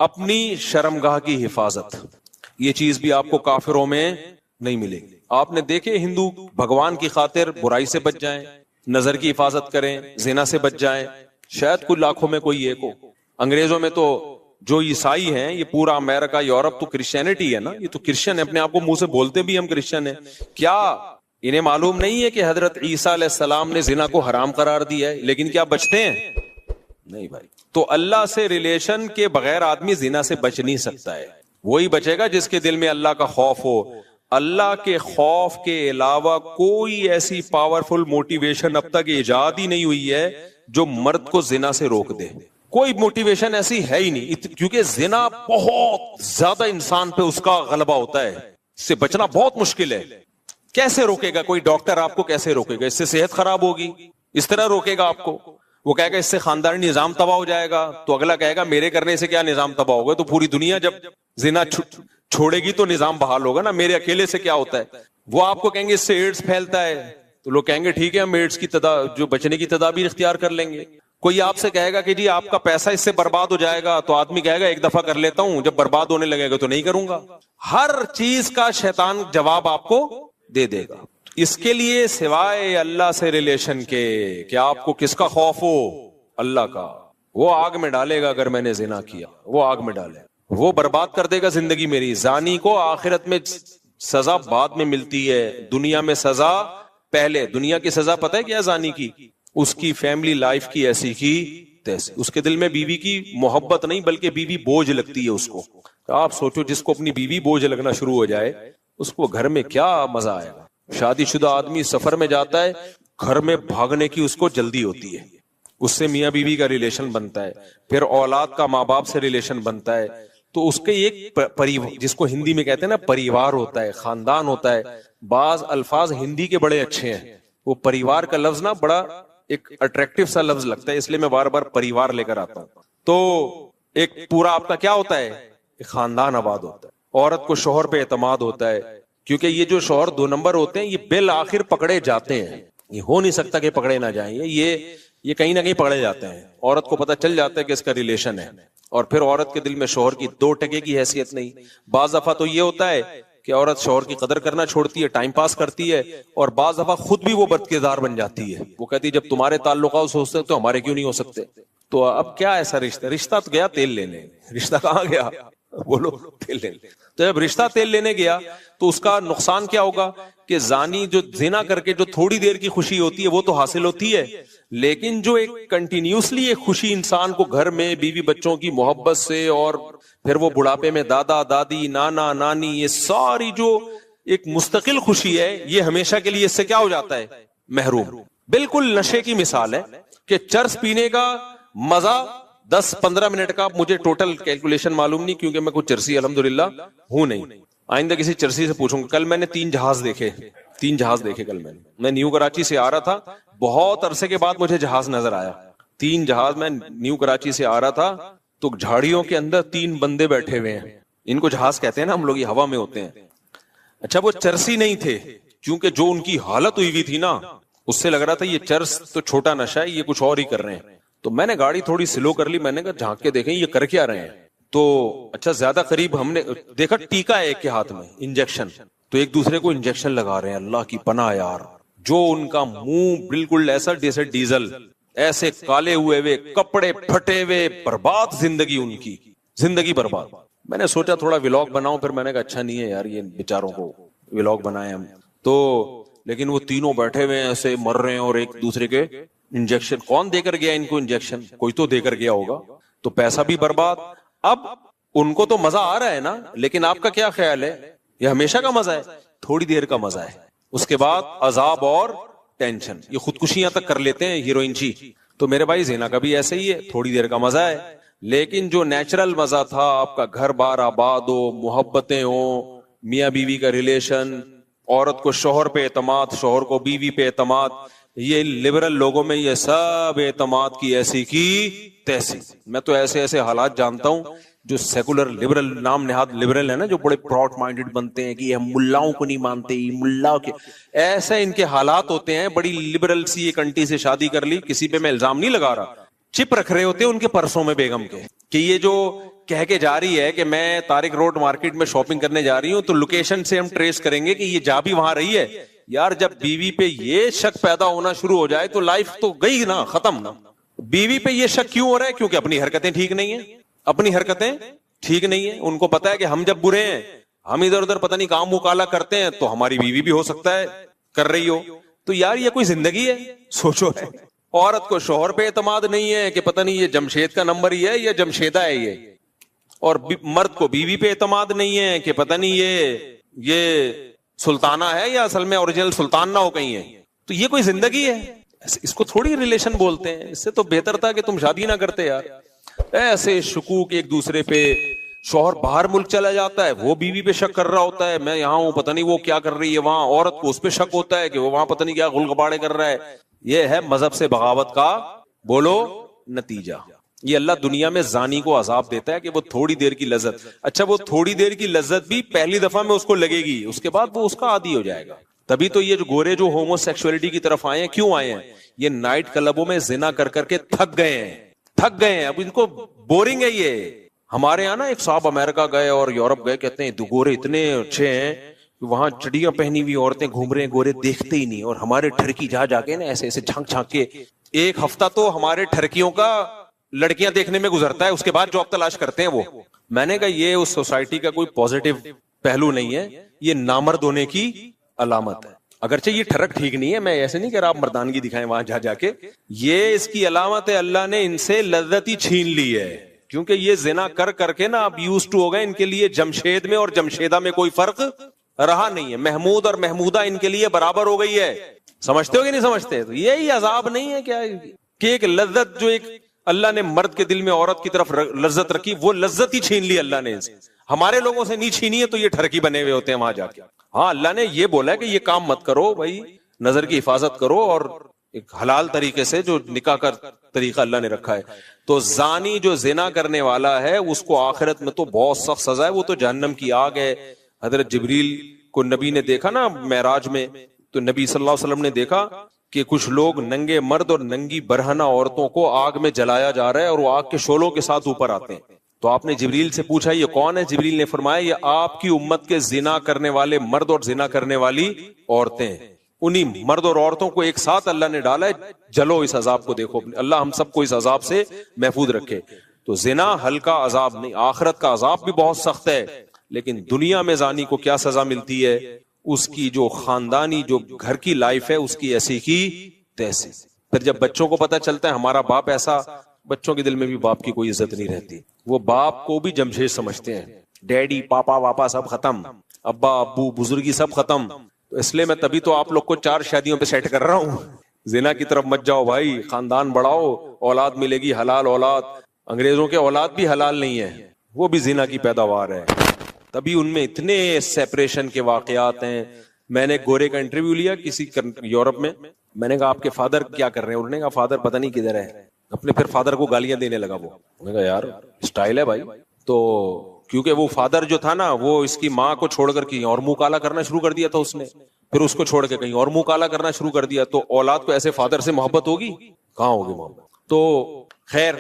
اپنی شرمگاہ کی حفاظت، یہ چیز بھی آپ کو کافروں میں نہیں ملے گی. آپ نے دیکھے ہندو بھگوان کی خاطر برائی سے بچ جائیں، نظر کی حفاظت کریں، زنا سے بچ جائیں، شاید کچھ لاکھوں میں کوئی ایک ہو. انگریزوں میں تو جو عیسائی ہیں، یہ پورا امریکہ یورپ تو کرسچینٹی ہے نا، یہ تو کرسچن ہے، اپنے آپ کو منہ سے بولتے بھی ہم کرسچن ہیں. کیا انہیں معلوم نہیں ہے کہ حضرت عیسیٰ علیہ السلام نے زنا کو حرام قرار دیا ہے؟ لیکن کیا بچتے ہیں؟ نہیں بھائی. تو اللہ سے ریلیشن کے بغیر آدمی زنا سے بچ نہیں سکتا ہے. وہی بچے گا جس کے دل میں اللہ کا خوف ہو. اللہ کے خوف کے علاوہ کوئی ایسی پاورفل موٹیویشن اب تک ایجاد ہی نہیں ہوئی ہے جو مرد کو زنا سے روک دے. کوئی موٹیویشن ایسی ہے ہی نہیں، کیونکہ زنا بہت زیادہ انسان پہ اس کا غلبہ ہوتا ہے، اس سے بچنا بہت مشکل ہے. کیسے روکے گا کوئی ڈاکٹر؟ آپ کو کیسے روکے گا؟ اس سے صحت خراب ہوگی، اس طرح روکے گا آپ کو. وہ کہے گا اس سے خاندانی نظام تباہ ہو جائے گا، تو اگلا کہے گا میرے کرنے سے کیا نظام تباہ ہوگا؟ تو پوری دنیا جب زنا چھوڑے گی تو نظام بحال ہوگا نا، میرے اکیلے سے کیا ہوتا ہے؟ وہ آپ کو کہیں گے اس سے ایڈز پھیلتا ہے، تو لوگ کہیں گے ٹھیک ہے ہم ایڈز کی جو بچنے کی تدابیر اختیار کر لیں گے. کوئی آپ سے کہے گا کہ جی آپ کا پیسہ اس سے برباد ہو جائے گا، تو آدمی کہے گا ایک دفعہ کر لیتا ہوں، جب برباد ہونے لگے گا تو نہیں کروں گا. ہر چیز کا شیطان جواب آپ کو دے دے گا. اس کے لیے سوائے اللہ سے ریلیشن کے کہ آپ کو کس کا خوف ہو؟ اللہ کا. وہ آگ میں ڈالے گا اگر میں نے زنا کیا، وہ آگ میں ڈالے، وہ برباد کر دے گا زندگی میری. زانی کو آخرت میں سزا بعد میں ملتی ہے، دنیا میں سزا پہلے. دنیا کی سزا پتہ ہے کیا زانی کی؟ اس کی فیملی لائف کی ایسی کی تیسی. اس کے دل میں بیوی کی محبت نہیں بلکہ بیوی بوجھ لگتی ہے اس کو. آپ سوچو جس کو اپنی بیوی بوجھ لگنا شروع ہو جائے اس کو گھر میں کیا مزہ آئے گا. شادی شدہ آدمی سفر میں جاتا ہے، گھر میں بھاگنے کی اس کو جلدی ہوتی ہے، اس سے میاں بیوی کا ریلیشن بنتا ہے، پھر اولاد کا ماں باپ سے ریلیشن بنتا ہے. تو اس کے ایک جس کو ہندی میں کہتے ہیں نا پریوار ہوتا ہے، خاندان ہوتا ہے. بعض الفاظ ہندی کے بڑے اچھے ہیں، وہ پریوار کا لفظ نا بڑا ایک اٹریکٹیو سا لفظ لگتا ہے، اس لیے میں بار بار پریوار لے کر آتا ہوں. تو ایک پورا آپ کا کیا ہوتا ہے؟ ایک خاندان آباد ہوتا ہے. عورت کو شوہر پہ اعتماد ہوتا ہے، کیونکہ یہ جو شوہر 2 نمبر ہوتے ہیں یہ بالآخر پکڑے جاتے ہیں. یہ ہو نہیں سکتا کہ پکڑے نہ جائیں، یہ کہیں نہ کہیں پکڑے جاتے ہیں. عورت کو پتہ چل جاتا ہے کہ اس کا ریلیشن ہے، اور پھر عورت کے دل میں شوہر کی 2 ٹکے کی حیثیت نہیں. بعض دفعہ تو یہ ہوتا ہے کہ عورت شوہر کی قدر کرنا چھوڑتی ہے، ٹائم پاس کرتی ہے، اور بعض دفعہ خود بھی وہ بد کردار بن جاتی ہے. وہ کہتی ہے جب تمہارے تعلقات ہو سکتے تو ہمارے کیوں نہیں ہو سکتے؟ تو اب کیا ایسا رشتہ تو گیا تیل لینے. رشتہ کہاں گیا؟ بولو تیل لینے. تو جب رشتہ تیل لینے گیا تو اس کا نقصان کیا ہوگا کہ زانی جو زنا کر کے جو تھوڑی دیر کی خوشی ہوتی ہے وہ تو حاصل ہوتی ہے، لیکن جو ایک کنٹینیوسلی ایک خوشی انسان کو گھر میں بیوی بچوں کی محبت سے، اور پھر وہ بڑھاپے میں دادا دادی نانا نانی، یہ ساری جو ایک مستقل خوشی ہے، یہ ہمیشہ کے لیے اس سے کیا ہو جاتا ہے؟ محروم. بالکل نشے کی مثال ہے کہ چرس پینے کا مزہ 10-15 منٹ کا، مجھے ٹوٹل کیلکولیشن معلوم نہیں کیونکہ میں کوئی چرسی الحمدللہ ہوں نہیں، آئندہ کسی چرسی سے پوچھوں گا. کل میں نے 3 جہاز دیکھے کل میں نیو کراچی سے آ رہا تھا، بہت عرصے کے بعد مجھے جہاز نظر آیا. 3 جہاز، میں نیو کراچی سے آ رہا تھا تو جھاڑیوں کے اندر 3 بندے بیٹھے ہوئے ہیں. ان کو جہاز کہتے ہیں نا ہم لوگ، یہ ہوا میں ہوتے ہیں. اچھا وہ چرسی نہیں تھے، کیونکہ جو ان کی حالت ہوئی تھی نا اس سے لگ رہا تھا یہ چرس تو چھوٹا نشہ ہے، یہ کچھ اور ہی کر رہے ہیں. تو میں نے گاڑی تھوڑی سلو کر لی، میں نے کہا جھانک کے دیکھیں یہ کر کیا رہے ہیں. تو اچھا زیادہ قریب ہم نے دیکھا ٹیکا ہے ایک کے ہاتھ میں، انجیکشن، تو ایک دوسرے کو انجیکشن لگا رہے ہیں. اللہ کی پناہ یار، جو ان کا منہ بالکل ایسا جیسے ڈیزل، ایسے کالے ہوئے کپڑے پھٹے ہوئے، برباد زندگی، ان کی زندگی برباد. میں نے سوچا تھوڑا ولاگ بناؤں، پھر میں نے کہا اچھا نہیں ہے یار یہ بیچاروں کو ولاگ بنائے ہم تو. لیکن وہ تینوں بیٹھے ہوئے ایسے مر رہے ہیں، اور ایک دوسرے کے انجیکشن. کون دے کر گیا ان کو انجیکشن؟ کوئی تو دے کر گیا ہوگا. تو پیسہ بھی برباد. اب ان کو تو مزہ آ رہا ہے نا، لیکن آپ کا کیا خیال ہے؟ یہ ہمیشہ کا مزہ ہے؟ تھوڑی دیر کا مزہ ہے، اس کے بعد عذاب اور ٹینشن. یہ خودکشیاں تک کر لیتے ہیں ہیروئن جی. تو میرے بھائی زنا کا بھی ایسے ہی ہے، تھوڑی دیر کا مزہ ہے، لیکن جو نیچرل مزہ تھا، آپ کا گھر بار آباد ہو، محبتیں ہوں، میاں بیوی کا ریلیشن، عورت کو شوہر پہ اعتماد، شوہر کو بیوی پہ اعتماد، یہ لبرل لوگوں میں یہ سب اعتماد کی ایسی کی تیسی. میں تو ایسے حالات جانتا ہوں جو سیکولر لبرل، نام نہاد لبرل ہے نا، جو بڑے براڈ مائنڈڈ بنتے ہیں کہ ہم ملاؤں کو نہیں مانتے، ملا کے ایسے ان کے حالات ہوتے ہیں. بڑی لبرل سی ایک انٹی سے شادی کر لی، کسی پہ میں الزام نہیں لگا رہا، چپ رکھ رہے ہوتے ہیں ان کے پرسوں میں بیگم کے کہ یہ جو کہہ کے جا رہی ہے کہ میں طارق روڈ مارکیٹ میں شاپنگ کرنے جا رہی ہوں تو لوکیشن سے ہم ٹریس کریں گے کہ یہ جا بھی وہاں رہی ہے. یار جب بیوی پہ یہ شک پیدا ہونا شروع ہو جائے تو لائف تو گئی نا, ختم نا. بیوی پہ یہ شک کیوں ہو رہا ہے؟ کیونکہ اپنی حرکتیں ٹھیک نہیں ہیں, اپنی حرکتیں ٹھیک نہیں ہیں. ان کو پتا ہے کہ ہم جب برے ہیں, ہم ادھر ادھر پتہ نہیں کام مکالا کرتے ہیں, تو ہماری بیوی بھی ہو سکتا ہے کر رہی ہو. تو یار یہ کوئی زندگی ہے؟ سوچو. عورت کو شوہر پہ اعتماد نہیں ہے کہ پتہ نہیں یہ جمشید کا نمبر ہی ہے یا جمشیدہ ہے یہ, اور مرد کو بیوی پہ اعتماد نہیں ہے کہ پتہ نہیں یہ سلطانہ ہے یا اصل میں اوریجنل سلطان نہ ہو کہیں ہے. تو یہ کوئی زندگی ہے؟ اس کو تھوڑی ریلیشن بولتے ہیں. اس سے تو بہتر تھا کہ تم شادی نہ کرتے یار. ایسے شکوک ایک دوسرے پہ, شوہر باہر ملک چلا جاتا ہے وہ بیوی پہ شک کر رہا ہوتا ہے, میں یہاں ہوں پتہ نہیں وہ کیا کر رہی ہے وہاں, عورت کو اس پہ شک ہوتا ہے کہ وہ وہاں پتہ نہیں کیا غلغباڑے کر رہا ہے. یہ ہے مذہب سے بغاوت کا بولو نتیجہ. یہ اللہ دنیا میں زانی کو عذاب دیتا ہے کہ وہ تھوڑی دیر کی لذت, اچھا وہ تھوڑی دیر کی لذت بھی پہلی دفعہ میں اس کو لگے گی, اس کے بعد وہ اس کا عادی ہو جائے گا. تبھی تو یہ جو گورے جو ہومو سیکسولیٹی کی طرف آئے ہیں, کیوں آئے ہیں؟ یہ نائٹ کلبوں میں زنا کر کر کے تھک گئے ہیں, اب ان کو بورنگ ہے یہ. ہمارے یہاں نا ایک صاحب امریکہ گئے اور یورپ گئے, کہتے ہیں گورے اتنے اچھے ہیں کہ وہاں چڑیاں پہنی ہوئی عورتیں گھوم رہے ہیں, گورے دیکھتے ہی نہیں, اور ہمارے ٹھرکی جا کے نا ایسے ایسے جھانک جھانک کے, ایک ہفتہ تو ہمارے ٹھرکیوں کا لڑکیاں دیکھنے میں گزرتا ہے, اس کے بعد جاب تلاش کرتے ہیں وہ. میں نے کہا یہ اس سوسائٹی کا کوئی پازیٹو پہلو نہیں ہے, یہ نامرد ہونے کی علامت ہے. اگرچہ یہ ٹھرک ٹھیک نہیں ہے, میں ایسے نہیں کہہ رہا آپ مردانگی دکھائیں وہاں جا کے, یہ اس کی علامت ہے اللہ نے ان سے لذت ہی چھین لی ہے, کیونکہ یہ زنا کر کر کے نا اب یوز ٹو ہو گئے. ان کے لیے جمشید میں اور جمشیدہ میں کوئی فرق رہا نہیں ہے, محمود اور محمودہ ان کے لیے برابر ہو گئی ہے. سمجھتے ہو کہ نہیں سمجھتے؟ تو یہی عذاب نہیں ہے کیا کہ ایک لذت جو ایک اللہ نے مرد کے دل میں عورت کی طرف لذت رکھی, وہ لذت ہی چھین لی اللہ نے. ہمارے لوگوں سے نہیں چھینی ہے تو یہ ٹھرکی بنے ہوئے ہوتے ہیں وہاں جا کے. ہاں اللہ نے یہ بولا ہے کہ یہ کام مت کرو بھائی, نظر کی حفاظت کرو, اور ایک حلال طریقے سے جو نکاح کا طریقہ اللہ نے رکھا ہے. تو زانی جو زنا کرنے والا ہے اس کو آخرت میں تو بہت سخت سزا ہے, وہ تو جہنم کی آگ ہے. حضرت جبریل کو نبی نے دیکھا نا معراج میں, تو نبی صلی اللہ علیہ وسلم نے دیکھا کہ کچھ لوگ ننگے مرد اور ننگی برہنہ عورتوں کو آگ میں جلایا جا رہا ہے, اور وہ آگ کے شعلوں کے ساتھ اوپر آتے ہیں. تو آپ نے جبریل سے پوچھا یہ کون ہے؟ جبریل نے فرمایا یہ آپ کی امت کے زنا کرنے والے مرد اور زنا کرنے والی عورتیں ہیں. انہی مرد اور عورتوں کو ایک ساتھ اللہ نے ڈالا ہے, جلو اس عذاب کو دیکھو. اللہ ہم سب کو اس عذاب سے محفوظ رکھے. تو زنا ہلکا عذاب نہیں, آخرت کا عذاب بھی بہت سخت ہے, لیکن دنیا میں زانی کو کیا سزا ملتی ہے؟ اس کی جو خاندانی جو گھر کی لائف ہے اس کی ایسی کی تیسی. پھر جب بچوں کو پتہ چلتا ہے ہمارا باپ ایسا, بچوں کے دل میں بھی باپ کی کوئی عزت نہیں رہتی, وہ باپ کو بھی جمشید سمجھتے ہیں. ڈیڈی پاپا واپا سب ختم, ابا ابو بزرگی سب ختم. تو اس لیے میں تبھی تو آپ لوگ کو 4 شادیوں پہ سیٹ کر رہا ہوں. زنا کی طرف مت جاؤ بھائی, خاندان بڑھاؤ, اولاد ملے گی حلال اولاد. انگریزوں کے اولاد بھی حلال نہیں ہے, وہ بھی زنا کی پیداوار ہے. تبھی ان میں اتنے سیپریشن کے واقعات ہیں. میں نے گورے کا انٹرویو لیا کسی یورپ میں, میں نے کہا آپ کے فادر کیا کر رہے ہیں؟ انہوں نے کہا فادر پتہ نہیں کدھر ہے. اپنے پھر فادر کو گالیاں دینے لگا وہ. میں نے کہا یار اسٹائل ہے بھائی. تو کیونکہ وہ فادر جو تھا نا وہ اس کی ماں کو چھوڑ کر کہیں اور منہ کالا کرنا شروع کر دیا تھا اس نے, پھر اس کو چھوڑ کے کہیں اور منہ کالا کرنا شروع کر دیا. تو اولاد کو ایسے فادر سے محبت ہوگی؟ کہاں ہوگی محبت. تو خیر,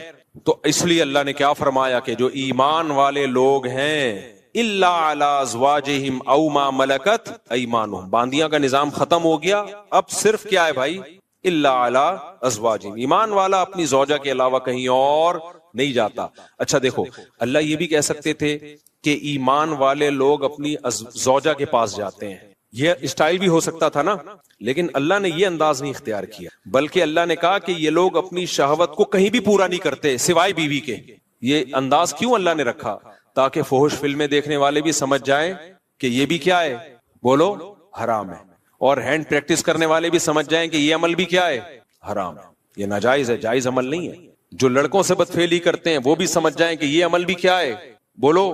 تو اس لیے اللہ نے کیا فرمایا کہ جو ایمان والے لوگ ہیں الا علی ازواجہم او ما ملکت ایمانہم, باندیاں کا نظام ختم ہو گیا. اب صرف کیا ہے بھائی؟ الا علی ازواجہم, ایمان والا اپنی زوجہ کے علاوہ کہیں اور نہیں جاتا. اچھا دیکھو, اللہ یہ بھی کہہ سکتے تھے کہ ایمان والے لوگ اپنی زوجہ کے پاس جاتے ہیں, یہ اسٹائل بھی ہو سکتا تھا نا, لیکن اللہ نے یہ انداز نہیں اختیار کیا, بلکہ اللہ نے کہا کہ یہ لوگ اپنی شہوت کو کہیں بھی پورا نہیں کرتے سوائے بیوی کے. یہ انداز کیوں اللہ نے رکھا؟ تاکہ فحش فلمیں دیکھنے والے بھی سمجھ جائیں کہ یہ بھی کیا ہے, بولو حرام ہے, اور ہینڈ پریکٹس کرنے والے بھی سمجھ جائیں کہ یہ عمل بھی کیا ہے, حرام ہے, یہ ناجائز ہے, جائز عمل نہیں ہے. جو لڑکوں سے بدفعلی کرتے ہیں وہ بھی سمجھ جائیں کہ یہ عمل بھی کیا ہے, بولو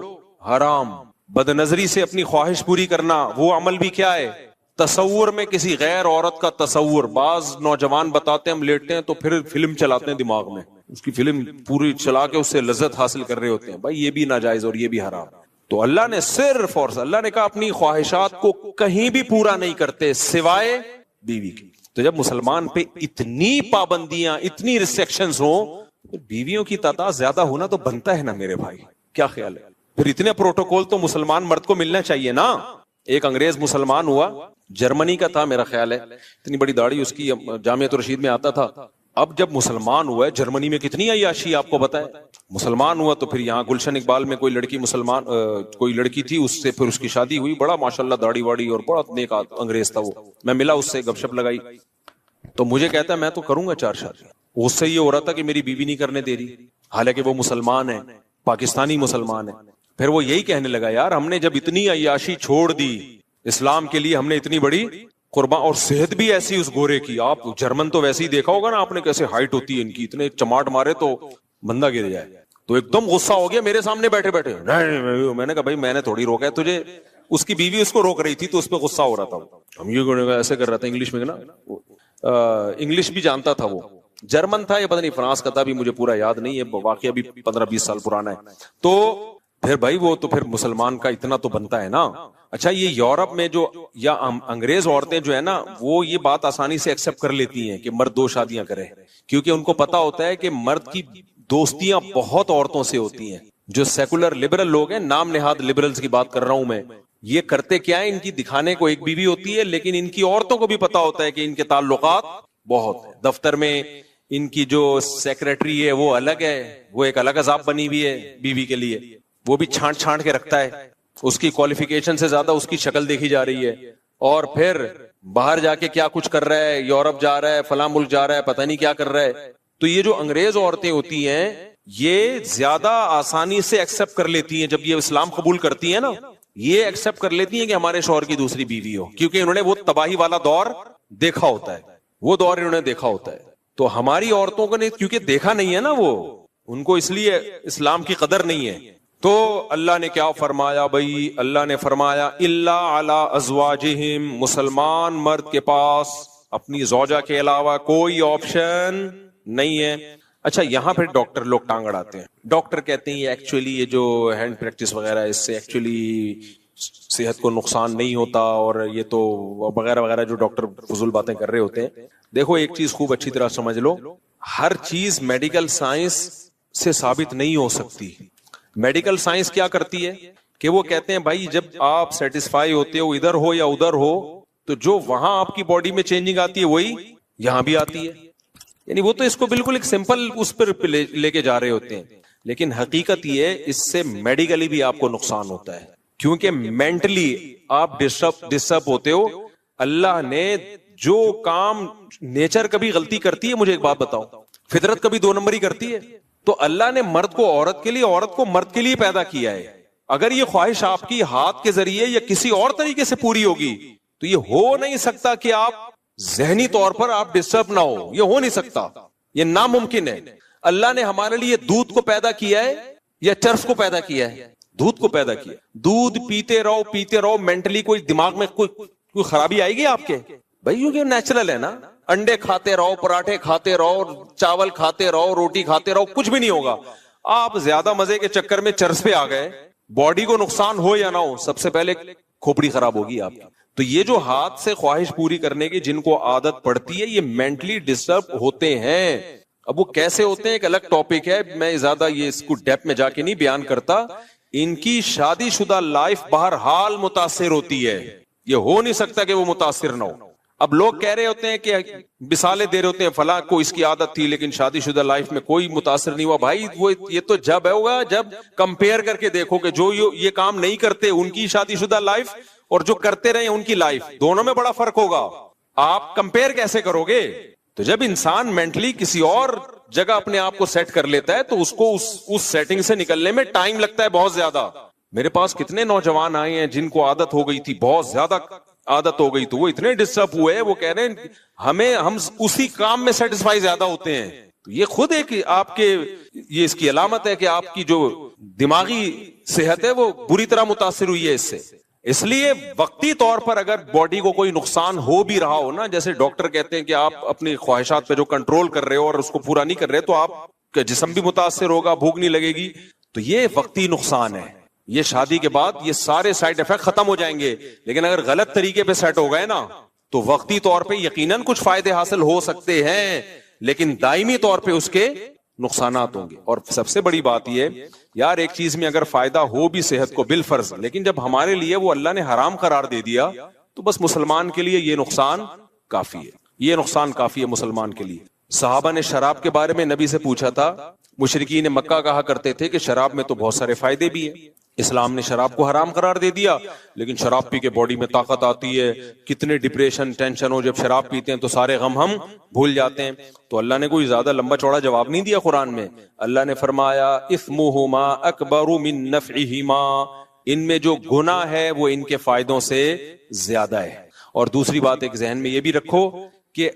حرام. بد نظری سے اپنی خواہش پوری کرنا وہ عمل بھی کیا ہے, تصور میں کسی غیر عورت کا تصور. بعض نوجوان بتاتے ہیں ہم لیٹتے ہیں تو پھر فلم چلاتے ہیں دماغ میں, اس کی فلم پوری چلا کے اس سے لذت حاصل کر رہے ہوتے ہیں. بھائی یہ بھی ناجائز اور یہ بھی حرام. تو اللہ نے صرف اور اللہ نے کہا اپنی خواہشات کو کہیں بھی پورا نہیں کرتے سوائے بیوی کی. تو جب مسلمان پہ اتنی پابندیاں اتنی ریسٹرکشنز ہوں, بیویوں کی تعداد زیادہ ہونا تو بنتا ہے نا میرے بھائی, کیا خیال ہے؟ پھر اتنے پروٹوکول تو مسلمان مرد کو ملنا چاہیے نا. ایک انگریز مسلمان ہوا, جرمنی کا تھا میرا خیال ہے, اتنی بڑی داڑھی اس کی, جامعۃ الرشید میں آتا تھا. اب جب مسلمان ہوا ہے, جرمنی میں کتنی عیاشی آپ کو بتائے, مسلمان ہوا تو پھر یہاں گلشن اقبال میں کوئی لڑکی مسلمان کوئی لڑکی تھی, اس سے پھر اس کی شادی ہوئی, بڑا ماشاءاللہ داڑھی واڑی اور بڑا نیک انگریز تھا وہ. میں ملا اس سے, گپ شپ لگائی, تو مجھے کہتا ہے میں تو کروں گا 4 شادیاں. اس سے یہ ہو رہا تھا کہ میری بیوی نہیں کرنے دے رہی, حالانکہ وہ مسلمان ہے, پاکستانی مسلمان ہے. پھر وہ یہی کہنے لگا, یار ہم نے جب اتنی عیاشی چھوڑ دی اسلام کے لیے, ہم نے اتنی بڑی قربان, اور صحت بھی ایسی اس گورے کی, آپ جرمن تو ویسے ہی دیکھا ہوگا نا آپ نے, کیسے ہائٹ ہوتی ہے ان کی, اتنے چماٹ مارے تو بندہ گر جائے. تو ایک دم غصہ ہو گیا میرے سامنے بیٹھے بیٹھے. میں نے کہا بھائی میں نے تھوڑی روکا ہے تجھے, اس کی بیوی اس کو روک رہی تھی تو اس پہ غصہ ہو رہا تھا. ہم یہ ایسے کر رہا تھا انگلش میں نا, انگلش بھی جانتا تھا, وہ جرمن تھا یا پتہ نہیں فرانس کا تھا, بھی مجھے پورا یاد نہیں ہے, واقعہ بھی 15-20 سال پرانا ہے. تو پھر بھائی وہ تو پھر مسلمان کا اتنا تو بنتا ہے نا. اچھا یہ یورپ میں جو یا انگریز عورتیں جو ہے نا, وہ یہ بات آسانی سے ایکسپٹ کر لیتی ہیں کہ مرد 2 شادیاں کرے, کیونکہ ان کو پتا ہوتا ہے کہ مرد کی دوستیاں بہت عورتوں سے ہوتی ہیں. جو سیکولر لبرل لوگ ہیں, نام نہاد لبرلز کی بات کر رہا ہوں میں, یہ کرتے کیا ہے, ان کی دکھانے کو ایک بیوی ہوتی ہے, لیکن ان کی عورتوں کو بھی پتا ہوتا ہے کہ ان کے تعلقات بہت ہیں. دفتر میں ان کی جو سیکریٹری ہے وہ الگ ہے, وہ ایک الگ عذاب بنی ہوئی ہے بیوی کے لیے, وہ بھی چھانٹ چھانٹ کے رکھتا ہے, اس کی کوالیفیکیشن سے زیادہ اس کی شکل دیکھی جا رہی ہے. اور پھر باہر جا کے کیا کچھ کر رہا ہے, یورپ جا رہا ہے, فلاں ملک جا رہا ہے, پتہ نہیں کیا کر رہا ہے. تو یہ جو انگریز عورتیں ہوتی ہیں, یہ زیادہ آسانی سے ایکسپٹ کر لیتی ہیں, جب یہ اسلام قبول کرتی ہیں نا, یہ ایکسپٹ کر لیتی ہیں کہ ہمارے شوہر کی دوسری بیوی ہو, کیونکہ انہوں نے وہ تباہی والا دور دیکھا ہوتا ہے, وہ دور انہوں نے دیکھا ہوتا ہے. تو ہماری عورتوں کو نے کیونکہ دیکھا نہیں ہے نا, وہ ان کو اس لیے اسلام کی قدر نہیں ہے. تو اللہ نے کیا فرمایا بھائی, اللہ نے فرمایا الا علی ازواجہم, مسلمان مرد کے پاس اپنی زوجہ کے علاوہ کوئی آپشن نہیں ہے. اچھا یہاں پھر ڈاکٹر لوگ ٹانگ اڑاتے ہیں, ڈاکٹر کہتے ہیں یہ ایکچولی یہ جو ہینڈ پریکٹس وغیرہ ہے, اس سے ایکچولی صحت کو نقصان نہیں ہوتا, اور یہ تو وغیرہ وغیرہ جو ڈاکٹر فضول باتیں کر رہے ہوتے ہیں. دیکھو ایک چیز خوب اچھی طرح سمجھ لو, ہر چیز میڈیکل سائنس سے ثابت نہیں ہو سکتی. میڈیکل سائنس کیا کرتی ہے کہ وہ کہتے ہیں بھائی جب آپ سیٹسفائی ہوتے ہو ادھر ہو یا ادھر ہو, تو جو وہاں آپ کی باڈی میں چینجنگ آتی ہے وہی یہاں بھی آتی ہے. یعنی وہ تو اس کو بالکل ایک سمپل اس پر لے کے جا رہے ہوتے ہیں, لیکن حقیقت یہ ہے اس سے میڈیکلی بھی آپ کو نقصان ہوتا ہے, کیونکہ مینٹلی آپ ڈسٹرب ہوتے ہو. اللہ نے جو کام, نیچر کبھی غلطی کرتی ہے, مجھے ایک بات بتاؤ, فطرت کبھی 2 نمبری کرتی ہے؟ تو اللہ نے مرد کو عورت کے لیے, عورت کو مرد کے لیے پیدا کیا ہے. اگر یہ خواہش آپ کی ہاتھ کے ذریعے یا کسی اور طریقے سے پوری ہوگی تو یہ ہو نہیں سکتا کہ آپ ذہنی طور پر آپ ڈسٹرب نہ ہو, یہ ہو نہیں سکتا, یہ ناممکن ہے. اللہ نے ہمارے لیے دودھ کو پیدا کیا ہے یا چرس کو پیدا کیا ہے؟ دودھ کو پیدا کیا. دودھ پیتے رہو, مینٹلی کوئی دماغ میں کوئی خرابی آئے گی آپ کے؟ بھائی یہ نیچرل ہے نا, انڈے کھاتے رہو, پراٹھے کھاتے رہو, چاول کھاتے رہو, روٹی کھاتے رہو, کچھ بھی نہیں ہوگا. آپ زیادہ مزے کے چکر میں چرس پہ آ گئے, باڈی کو نقصان ہو یا نہ ہو, سب سے پہلے کھوپڑی خراب ہوگی آپ کی. تو یہ جو ہاتھ سے خواہش پوری کرنے کی جن کو عادت پڑتی ہے, یہ مینٹلی ڈسٹرب ہوتے ہیں. اب وہ کیسے ہوتے ہیں ایک الگ ٹاپک ہے, میں زیادہ یہ اس کو ڈیپ میں جا کے نہیں بیان کرتا. ان کی شادی شدہ لائف بہرحال متاثر ہوتی ہے, یہ ہو نہیں سکتا کہ وہ متاثر نہ ہو. اب لوگ کہہ رہے ہوتے ہیں کہ مثالیں دے رہے ہوتے ہیں, فلاں کو اس کی عادت تھی لیکن شادی شدہ لائف میں کوئی متاثر نہیں ہوا. بھائی وہ یہ تو جب ہوگا جب کمپیئر کر کے دیکھو کہ جو یہ کام نہیں کرتے ان کی شادی شدہ لائف اور جو کرتے رہے ان کی لائف, دونوں میں بڑا فرق ہوگا. آپ کمپیئر کیسے کرو گے؟ تو جب انسان مینٹلی کسی اور جگہ اپنے آپ کو سیٹ کر لیتا ہے تو اس کو اس سیٹنگ سے نکلنے میں ٹائم لگتا ہے بہت زیادہ. میرے پاس کتنے نوجوان آئے ہیں جن کو عادت ہو گئی تھی, بہت زیادہ عادت ہو گئی, تو وہ اتنے ڈسٹرب ہوئے ہیں, وہ کہہ رہے ہیں ہم اسی کام میں سیٹسفائی زیادہ ہوتے ہیں. یہ خود ایک آپ کے یہ اس کی علامت ہے کہ آپ کی جو دماغی صحت ہے وہ بری طرح متاثر ہوئی ہے اس سے. اس لیے وقتی طور پر اگر باڈی کو کوئی نقصان ہو بھی رہا ہو نا, جیسے ڈاکٹر کہتے ہیں کہ آپ اپنی خواہشات پہ جو کنٹرول کر رہے ہو اور اس کو پورا نہیں کر رہے تو آپ کا جسم بھی متاثر ہوگا, بھوک نہیں لگے گی, تو یہ وقتی نقصان ہے. یہ شادی کے بعد یہ سارے سائیڈ افیکٹ ختم ہو جائیں گے, لیکن اگر غلط طریقے پہ سیٹ ہو گئے نا تو وقتی طور پہ یقیناً کچھ فائدے حاصل ہو سکتے ہیں, لیکن دائمی طور پہ اس کے نقصانات ہوں گے. اور سب سے بڑی بات یہ یار ایک چیز میں اگر فائدہ ہو بھی صحت کو بالفرض, لیکن جب ہمارے لیے وہ اللہ نے حرام قرار دے دیا تو بس مسلمان کے لیے یہ نقصان کافی ہے, یہ نقصان کافی ہے مسلمان کے لیے. صحابہ نے شراب کے بارے میں نبی سے پوچھا تھا. مشرکین مکہ کہا کرتے تھے کہ شراب میں تو بہت سارے فائدے بھی ہیں, اسلام نے شراب کو حرام قرار دے دیا, لیکن شراب پی کے باڈی میں طاقت آتی ہے, کتنے ڈپریشن ٹینشن ہو جب شراب پیتے ہیں تو سارے غم ہم بھول جاتے ہیں. تو اللہ نے کوئی زیادہ لمبا چوڑا جواب نہیں دیا قرآن میں. اللہ نے فرمایا اثمہما اکبر من نفعہما, ان میں جو گناہ ہے وہ ان کے فائدوں سے زیادہ ہے. اور دوسری بات ایک ذہن میں یہ بھی رکھو کہ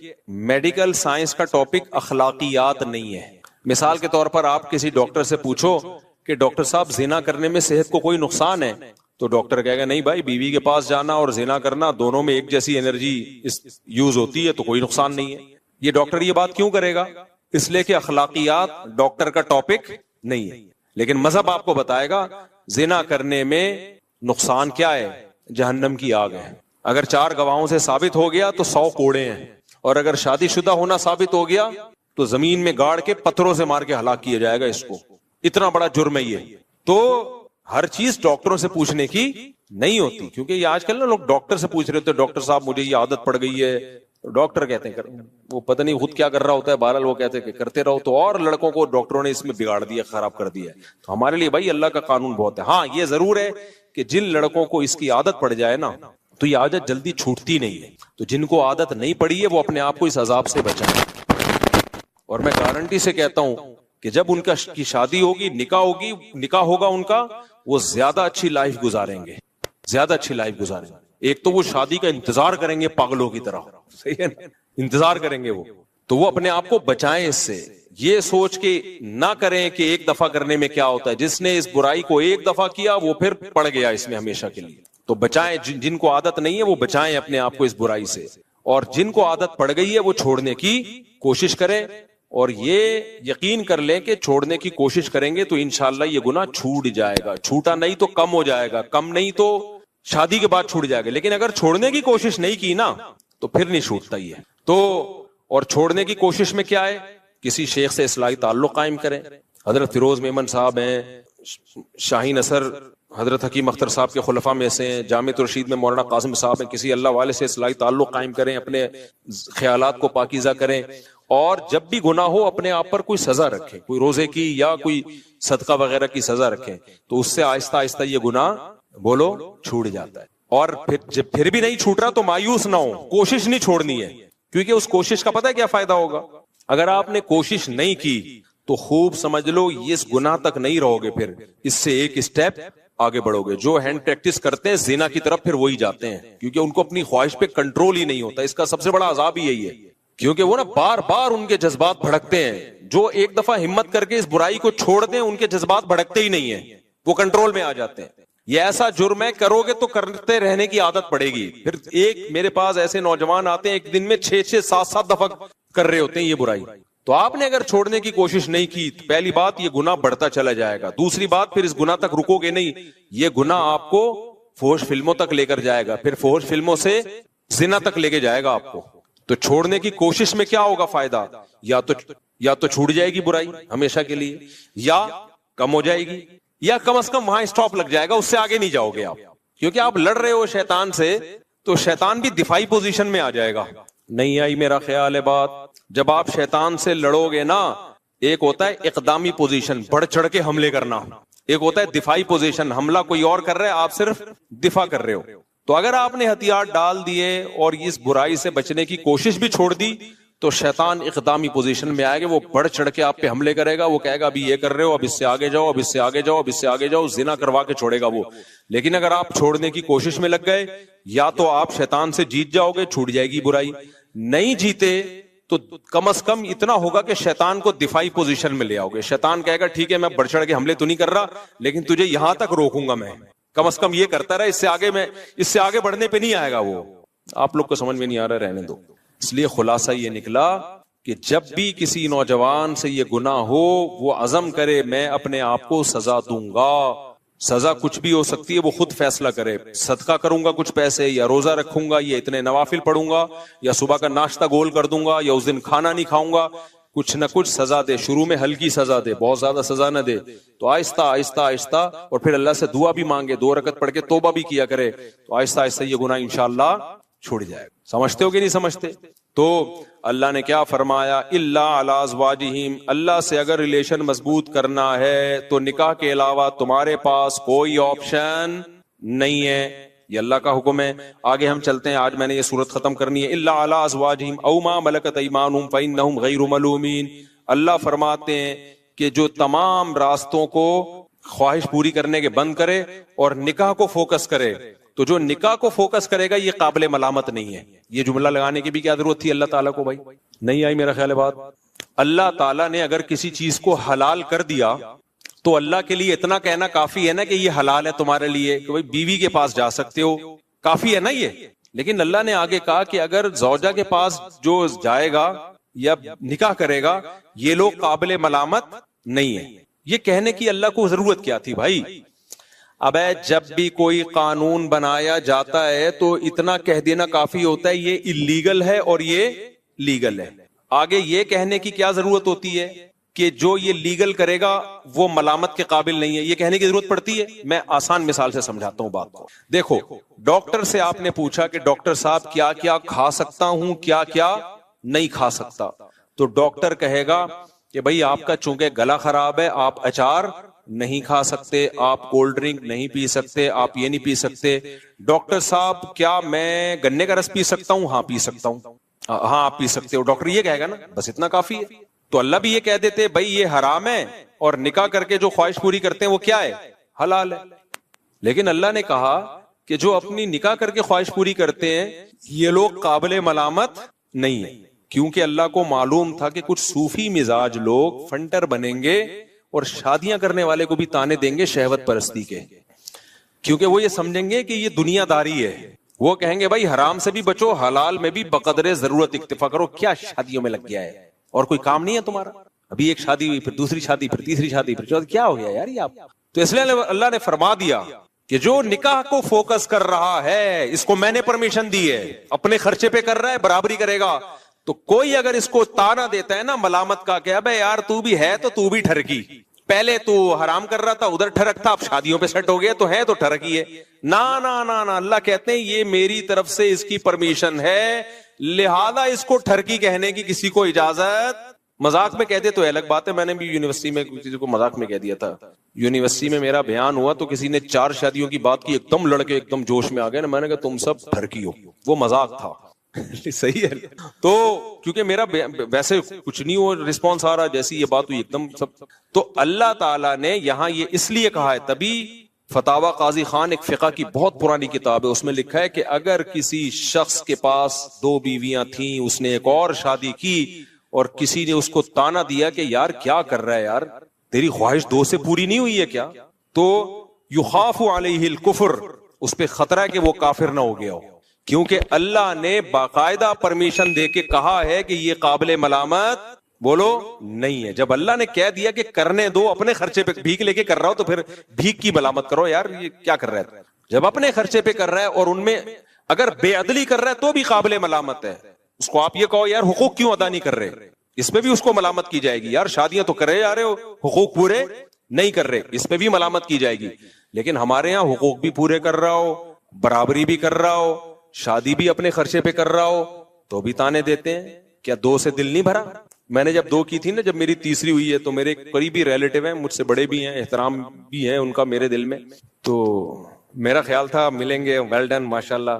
میڈیکل سائنس کا ٹاپک اخلاقیات نہیں ہے. مثال کے طور پر آپ کسی ڈاکٹر سے پوچھو کہ ڈاکٹر صاحب زنا کرنے میں صحت کو کوئی نقصان ہے, تو ڈاکٹر کہے گا نہیں بھائی, بیوی کے پاس جانا اور زنا کرنا دونوں میں ایک جیسی انرجی یوز ہوتی ہے تو کوئی نقصان نہیں ہے. یہ ڈاکٹر یہ بات کیوں کرے گا؟ اس لیے کہ اخلاقیات ڈاکٹر کا ٹاپک نہیں ہے. لیکن مذہب آپ کو بتائے گا زنا کرنے میں نقصان کیا ہے, جہنم کی آگ ہے. اگر 4 گواہوں سے ثابت ہو گیا تو 100 کوڑے ہیں, اور اگر شادی شدہ ہونا ثابت ہو گیا تو زمین میں گاڑ کے پتھروں سے مار کے ہلاک کیا جائے گا اس کو. اتنا بڑا جرم ہے یہ. تو ہر چیز ڈاکٹروں سے پوچھنے کی نہیں ہوتی, کیونکہ یہ آج کل نا لوگ ڈاکٹر سے پوچھ رہے ہوتے, ڈاکٹر صاحب مجھے یہ عادت پڑ گئی ہے. ڈاکٹر کہتے ہیں وہ پتہ نہیں خود کیا کر رہا ہوتا ہے, بہرحال وہ کہتے ہیں کہ کرتے رہو. تو اور لڑکوں کو ڈاکٹروں نے اس میں بگاڑ دیا, خراب کر دیا. تو ہمارے لیے بھائی اللہ کا قانون بہت ہے. ہاں یہ ضرور ہے کہ جن لڑکوں کو اس کی عادت پڑ جائے نا تو یہ عادت جلدی چھوٹتی نہیں ہے. تو جن کو عادت نہیں پڑی ہے وہ اپنے آپ کو اس عذاب سے بچائیں. اور میں گارنٹی سے کہتا ہوں کہ جب ان کی شادی ہوگی, نکاح ہوگا ان کا, وہ زیادہ اچھی لائف گزاریں گے, زیادہ اچھی لائف گزاریں گے. ایک تو وہ شادی کا انتظار کریں گے پاگلوں کی طرح, صحیح ہے نا, انتظار کریں گے وہ. تو وہ اپنے آپ کو بچائیں اس سے, یہ سوچ کے نہ کریں کہ ایک دفعہ کرنے میں کیا ہوتا ہے. جس نے اس برائی کو ایک دفعہ کیا وہ پھر پڑ گیا اس میں ہمیشہ کے لیے. تو بچائیں, جن کو عادت نہیں ہے وہ بچائیں اپنے آپ کو اس برائی سے, اور جن کو عادت پڑ گئی ہے وہ چھوڑنے کی کوشش کریں. اور یہ یقین کر لیں کہ چھوڑنے کی کوشش کریں گے تو انشاءاللہ یہ گناہ چھوٹ جائے گا. چھوٹا نہیں تو کم ہو جائے گا, کم نہیں تو شادی کے بعد چھوٹ جائے گا. لیکن اگر چھوڑنے کی کوشش نہیں کی نا تو پھر نہیں چھوٹتا ہی ہے. تو اور چھوڑنے کی کوشش میں کیا ہے, کسی شیخ سے اصلاحی تعلق قائم کریں. حضرت فیروز میمن صاحب ہیں, شاہین اثر حضرت حکیم اختر صاحب کے خلفاء میں سے ہیں, جامع رشید میں مولانا قاسم صاحب ہیں. کسی اللہ والے سے اصلاحی تعلق قائم کریں, اپنے خیالات کو پاکیزہ کریں. اور جب بھی گناہ ہو اپنے آپ پر کوئی سزا رکھیں, کوئی روزے کی یا کوئی صدقہ وغیرہ کی سزا رکھیں, تو اس سے آہستہ آہستہ یہ گناہ بولو چھوٹ جاتا ہے. اور پھر بھی نہیں چھوٹ رہا تو مایوس نہ ہو, کوشش نہیں چھوڑنی ہے, کیونکہ اس کوشش کا پتہ ہے کیا فائدہ ہوگا. اگر آپ نے کوشش نہیں کی تو خوب سمجھ لو اس گناہ تک نہیں رہو گے, پھر اس سے ایک اسٹیپ آگے بڑھو گے. جو ہینڈ پریکٹس کرتے ہیں زنا کی طرف پھر وہی جاتے ہیں, کیونکہ ان کو اپنی خواہش پہ کنٹرول ہی نہیں ہوتا. اس کا سب سے بڑا عذاب ہی یہی ہے, کیونکہ وہ نا بار بار ان کے جذبات بھڑکتے ہیں. جو ایک دفعہ ہمت کر کے اس برائی کو چھوڑ دیں ان کے جذبات بھڑکتے ہی نہیں ہیں, وہ کنٹرول میں آ جاتے ہیں. یہ ایسا جرم ہے کرو گے تو کرتے رہنے کی عادت پڑے گی. پھر ایک میرے پاس ایسے نوجوان آتے ہیں ایک دن میں 6-6, 7-7 دفعہ کر رہے ہوتے ہیں یہ برائی. تو آپ نے اگر چھوڑنے کی کوشش نہیں کی, پہلی بات یہ گناہ بڑھتا چلا جائے گا. دوسری بات پھر اس گناہ تک رکو گے نہیں, یہ گناہ آپ کو فحش فلموں تک لے کر جائے گا, پھر فحش فلموں سے زنا تک لے کے جائے گا آپ کو. تو چھوڑنے کی کوشش میں کیا ہوگا فائدہ, یا تو چھوٹ جائے گی برائی ہمیشہ کے لیے, یا کم ہو جائے گی, یا کم از کم وہاں اسٹاپ لگ جائے گا, اس سے آگے نہیں جاؤ گے آپ. کیونکہ آپ لڑ رہے ہو شیطان سے تو شیطان بھی دفاعی پوزیشن میں آ جائے گا. نہیں آئی میرا خیال ہے بات. جب آپ شیطان سے لڑو گے نا, ایک ہوتا ہے اقدامی پوزیشن, بڑھ چڑھ کے حملے کرنا, ایک ہوتا ہے دفاعی پوزیشن, حملہ کوئی اور کر رہا ہے آپ صرف دفاع کر رہے ہو. تو اگر آپ نے ہتھیار ڈال دیے اور اس برائی سے بچنے کی کوشش بھی چھوڑ دی تو شیطان اقدامی پوزیشن میں آئے گا, وہ بڑھ چڑھ کے آپ پہ حملے کرے گا. وہ کہے گا ابھی یہ کر رہے ہو, اب اس سے آگے جاؤ, اب اس سے آگے جاؤ, اب اس سے آگے جاؤ, زنا کروا کے چھوڑے گا وہ. لیکن اگر آپ چھوڑنے کی کوشش میں لگ گئے, یا تو آپ شیطان سے جیت جاؤ گے, چھوٹ جائے گی برائی. نہیں جیتے تو کم از کم اتنا ہوگا کہ شیطان کو دفاعی پوزیشن میں لے آؤ گے. شیطان کہے گا ٹھیک ہے میں بڑھ چڑھ کے حملے تو نہیں کر رہا, لیکن تجھے یہاں تک روکوں گا میں, کم از کم یہ کرتا رہا, اس سے آگے بڑھنے پہ نہیں آئے گا وہ. آپ لوگ کو سمجھ میں نہیں آ رہا, رہنے دو. اس لیے خلاصہ یہ نکلا کہ جب بھی کسی نوجوان سے یہ گناہ ہو وہ عزم کرے میں اپنے آپ کو سزا دوں گا. سزا کچھ بھی ہو سکتی ہے, وہ خود فیصلہ کرے. صدقہ کروں گا کچھ پیسے, یا روزہ رکھوں گا, یا اتنے نوافل پڑھوں گا, یا صبح کا ناشتہ گول کر دوں گا, یا اس دن کھانا نہیں کھاؤں گا. کچھ نہ کچھ سزا دے. شروع میں ہلکی سزا دے, بہت زیادہ سزا نہ دے, تو آہستہ آہستہ آہستہ, اور پھر اللہ سے دعا بھی مانگے, 2 رکعت پڑھ کے توبہ بھی کیا کرے, تو آہستہ آہستہ یہ گناہ انشاءاللہ چھوڑ جائے. سمجھتے ہو کہ نہیں سمجھتے؟ تو اللہ نے کیا فرمایا, الا علی ازواجہم, اللہ سے اگر ریلیشن مضبوط کرنا ہے تو نکاح کے علاوہ تمہارے پاس کوئی آپشن نہیں ہے. یہ اللہ کا حکم ہے. آگے ہم چلتے ہیں, آج میں نے یہ صورت ختم کرنی ہے. الا علی ازواجہم او ما ملکت ایمانہم فانہم غیر ملومین. اللہ فرماتے ہیں کہ جو تمام راستوں کو خواہش پوری کرنے کے بند کرے اور نکاح کو فوکس کرے, تو جو نکاح کو فوکس کرے گا یہ قابل ملامت نہیں ہے. یہ جملہ لگانے کی بھی کیا ضرورت تھی اللہ تعالیٰ کو؟ بھائی نہیں آئی میرا خیال ہے بات. اللہ تعالیٰ نے اگر کسی چیز کو حلال کر دیا تو اللہ کے لیے اتنا کہنا کافی ہے نا کہ یہ حلال ہے تمہارے لیے, کہ بھائی بیوی کے پاس جا سکتے ہو, کافی ہے نا یہ. لیکن اللہ نے آگے کہا کہ اگر زوجہ کے پاس جو جائے گا یا نکاح کرے گا, یہ لوگ قابل ملامت نہیں ہے. یہ کہنے کی اللہ کو ضرورت کیا تھی بھائی؟ اب جب بھی کوئی قانون بنایا جاتا ہے تو اتنا کہہ دینا کافی ہوتا ہے یہ اللیگل ہے اور یہ لیگل ہے. آگے یہ کہنے کی کیا ضرورت ہوتی ہے کہ جو یہ لیگل کرے گا وہ ملامت کے قابل نہیں ہے؟ یہ کہنے کی ضرورت پڑتی ہے؟ میں آسان مثال سے سمجھاتا ہوں بات کو. دیکھو, ڈاکٹر سے آپ نے پوچھا کہ ڈاکٹر صاحب کیا کیا کھا سکتا ہوں, کیا کیا نہیں کھا سکتا, تو ڈاکٹر کہے گا کہ بھائی آپ کا چونکہ گلا خراب ہے, آپ اچار نہیں کھا سکتے, آپ کولڈ ڈرنک نہیں پی سکتے, آپ یہ نہیں پی سکتے. ڈاکٹر صاحب کیا میں گنے کا رس پی سکتا ہوں؟ ہاں پی سکتا ہوں. ہاں آپ پی سکتے ہو. ڈاکٹر یہ کہے گا نا, بس اتنا کافی ہے. تو اللہ بھی یہ کہہ دیتے بھائی یہ حرام ہے, اور نکاح کر کے جو خواہش پوری کرتے ہیں وہ کیا ہے؟ حلال ہے. لیکن اللہ نے کہا کہ جو اپنی نکاح کر کے خواہش پوری کرتے ہیں یہ لوگ قابل ملامت نہیں ہے, کیونکہ اللہ کو معلوم تھا کہ کچھ صوفی مزاج لوگ فنٹر بنیں گے اور شادیاں کرنے والے کو بھی تانے دیں گے شہوت پرستی کے, کیونکہ وہ یہ سمجھیں گے کہ یہ دنیا داری ہے. وہ کہیں گے بھائی حرام سے بھی بچو, حلال میں بھی بقدر ضرورت اکتفا کرو. کیا شادیوں میں لگ گیا ہے اور کوئی کام نہیں ہے تمہارا؟ ابھی ایک شادی ہوئی, پھر دوسری شادی, پھر تیسری شادی, پھر چوتھی, کیا ہو گیا یار یہ آپ؟ تو اس لیے اللہ نے فرما دیا کہ جو نکاح کو فوکس کر رہا ہے اس کو میں نے پرمیشن دی ہے, اپنے خرچے پہ کر رہا ہے, برابری کرے گا. تو کوئی اگر اس کو تانا دیتا ہے نا ملامت کا کہ ابے یار تو بھی ہے تو بھی ٹھرکی, پہلے تو حرام کر رہا تھا ادھر ٹھرک تھا, اب شادیوں پہ سیٹ ہو گیا تو ٹھرکی ہے. نا نا نا نا, اللہ کہتے ہیں یہ میری طرف سے اس کی پرمیشن ہے, لہذا اس کو ٹھرکی کہنے کی کسی کو اجازت. مذاق میں کہتے تو الگ بات ہے, میں نے بھی یونیورسٹی میں کسی کو مذاق میں کہہ دیا تھا. یونیورسٹی میں میرا بیان ہوا تو کسی نے 4 شادیوں کی بات کی, ایک دم لڑکے ایک دم جوش میں آ گئے نا, میں نے کہا تم سب ٹھرکی ہو. وہ مذاق تھا. صحیح ہے. تو کیونکہ میرا ویسے کچھ نہیں ہو رسپانس آ رہا, جیسی یہ بات ہوئی ایک دم سب. تو اللہ تعالیٰ نے یہاں یہ اس لیے کہا ہے, تبھی فتاوی قاضی خان ایک فقہ کی بہت پرانی کتاب ہے, اس میں لکھا ہے کہ اگر کسی شخص کے پاس 2 بیویاں تھیں, اس نے ایک اور شادی کی اور کسی نے اس کو تانا دیا کہ یار کیا کر رہا ہے یار, تیری خواہش 2 سے پوری نہیں ہوئی ہے کیا, تو یخاف علیہ الکفر, اس پہ خطرہ ہے کہ وہ کافر نہ ہو گیا ہو, کیونکہ اللہ نے باقاعدہ پرمیشن دے کے کہا ہے کہ یہ قابل ملامت بولو نہیں ہے. جب اللہ نے کہہ دیا کہ کرنے دو, اپنے خرچے پہ بھیک لے کے کر رہا ہو تو پھر بھیک کی ملامت کرو یار, یہ کیا کر رہا ہے. جب اپنے خرچے پہ کر رہا ہے اور ان میں اگر بے عدلی کر رہا ہے تو بھی قابل ملامت ہے. اس کو آپ یہ کہو یار حقوق کیوں ادا نہیں کر رہے, اس پہ بھی اس کو ملامت کی جائے گی. یار شادیاں تو کرے جا رہے ہو, حقوق پورے نہیں کر رہے, اس پہ بھی ملامت کی جائے گی. لیکن ہمارے یہاں حقوق بھی پورے کر رہا ہو, برابری بھی کر رہا ہو, شادی بھی اپنے خرچے پہ کر رہا ہو, تو بھی تانے دیتے ہیں. کیا 2 سے دل نہیں بھرا؟ میں نے جب 2 کی تھی نا, جب میری تیسری ہوئی ہے, تو میرے قریبی ریلیٹیو ہیں, مجھ سے بڑے بھی ہیں, احترام بھی ہے ان کا میرے دل میں, تو میرا خیال تھا ملیں گے, ویل ڈن ماشاءاللہ.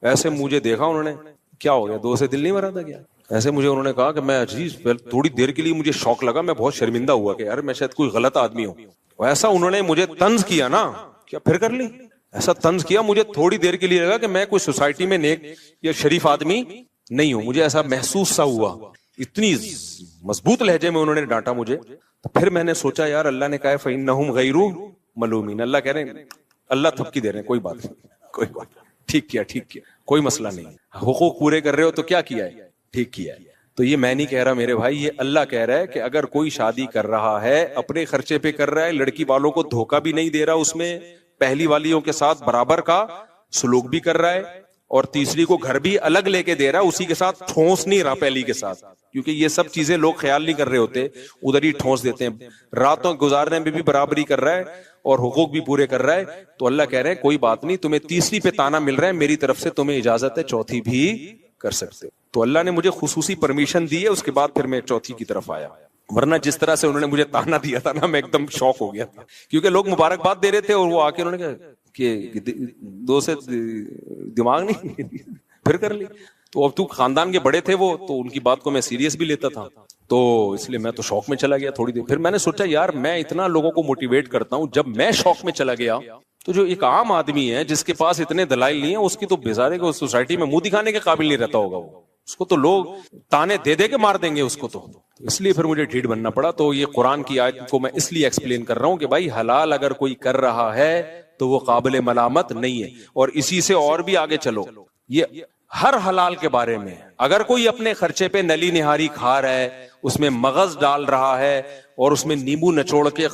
ایسے مجھے دیکھا انہوں نے, کیا ہو گیا 2 سے دل نہیں بھرا تھا کیا؟ ایسے مجھے انہوں نے کہا کہ میں عزیز تھوڑی دیر کے لیے مجھے شوق لگا, میں بہت شرمندہ ہوا کہ یار میں شاید کوئی غلط آدمی ہوں. ایسا انہوں نے مجھے طنز کیا نا, کیا پھر کر لی, ایسا طنز کیا, مجھے تھوڑی دیر کے لیے لگا کہ میں کوئی سوسائٹی میں نیک یا شریف آدمی نہیں ہوں. مجھے ایسا محسوس سا ہوا, اتنی مضبوط لہجے میں انہوں نے ڈانٹا مجھے. تو پھر میں نے سوچا یار اللہ نے کہا فَإِنَّهُمْ غَيْرُ مَلُومِينَ, اللہ کہہ رہے ہیں, اللہ تھپکی دے رہے ہیں, کوئی بات نہیں, کوئی بات, ٹھیک کیا, کوئی مسئلہ نہیں. حقوق پورے کر رہے ہو تو کیا کیا ہے, ٹھیک کیا ہے. تو یہ میں نہیں کہہ رہا میرے بھائی, یہ اللہ کہہ رہا ہے کہ اگر کوئی شادی کر رہا ہے اپنے خرچے پہ کر رہا ہے, لڑکی والوں کو دھوکہ بھی نہیں دے رہا, اس میں پہلی والیوں کے ساتھ برابر کا سلوک بھی کر رہا ہے, اور تیسری کو گھر بھی الگ لے کے دے رہا ہے, اسی کے ساتھ ٹھونس نہیں رہا پہلی کے ساتھ, کیونکہ یہ سب چیزیں لوگ خیال نہیں کر رہے ہوتے, ادھر ہی ٹھونس دیتے ہیں. راتوں گزارنے میں بھی برابری کر رہا ہے اور حقوق بھی پورے کر رہا ہے, تو اللہ کہہ رہے ہیں کوئی بات نہیں, تمہیں تیسری پہ تانا مل رہا ہے, میری طرف سے تمہیں اجازت ہے چوتھی بھی کر سکتے. تو اللہ نے مجھے خصوصی پرمیشن دی ہے, اس کے بعد پھر میں چوتھی کی طرف آیا. ورنہ جس طرح سے انہوں نے مجھے تانا دیا تھا نا, میں ایک دم شوق ہو گیا تھا, کیونکہ لوگ مبارکباد دے رہے تھے اور وہ آ کے انہوں نے کہا کہ دو سے دماغ نہیں پھر کر لی. تو اب تو خاندان کے بڑے تھے وہ, تو ان کی بات کو میں سیریس بھی لیتا تھا, تو اس لیے میں تو شوق میں چلا گیا تھوڑی دیر. پھر میں نے سوچا یار میں اتنا لوگوں کو موٹیویٹ کرتا ہوں, جب میں شوق میں چلا گیا تو جو ایک عام آدمی ہے جس کے پاس اتنے دلائل نہیں ہیں, اس کی تو بیزارے کو سوسائٹی میں منہ دکھانے کے قابل نہیں رہتا ہوگا, وہ اس کو تو لوگ تانے دے دے کے مار دیں گے اس کو. تو اس لیے پھر مجھے ڈھیٹ بننا پڑا. تو یہ قرآن کی آیت کو میں اس لیے ایکسپلین کر رہا ہوں کہ بھائی حلال اگر کوئی کر رہا ہے تو وہ قابل ملامت نہیں ہے. اور اسی سے اور بھی آگے چلو, یہ ہر حلال کے بارے میں اگر کوئی اپنے خرچے پہ نلی نہاری کھا رہا ہے, اس میں مغز ڈال رہا ہے اور اس میں نیمبو نچوڑ کے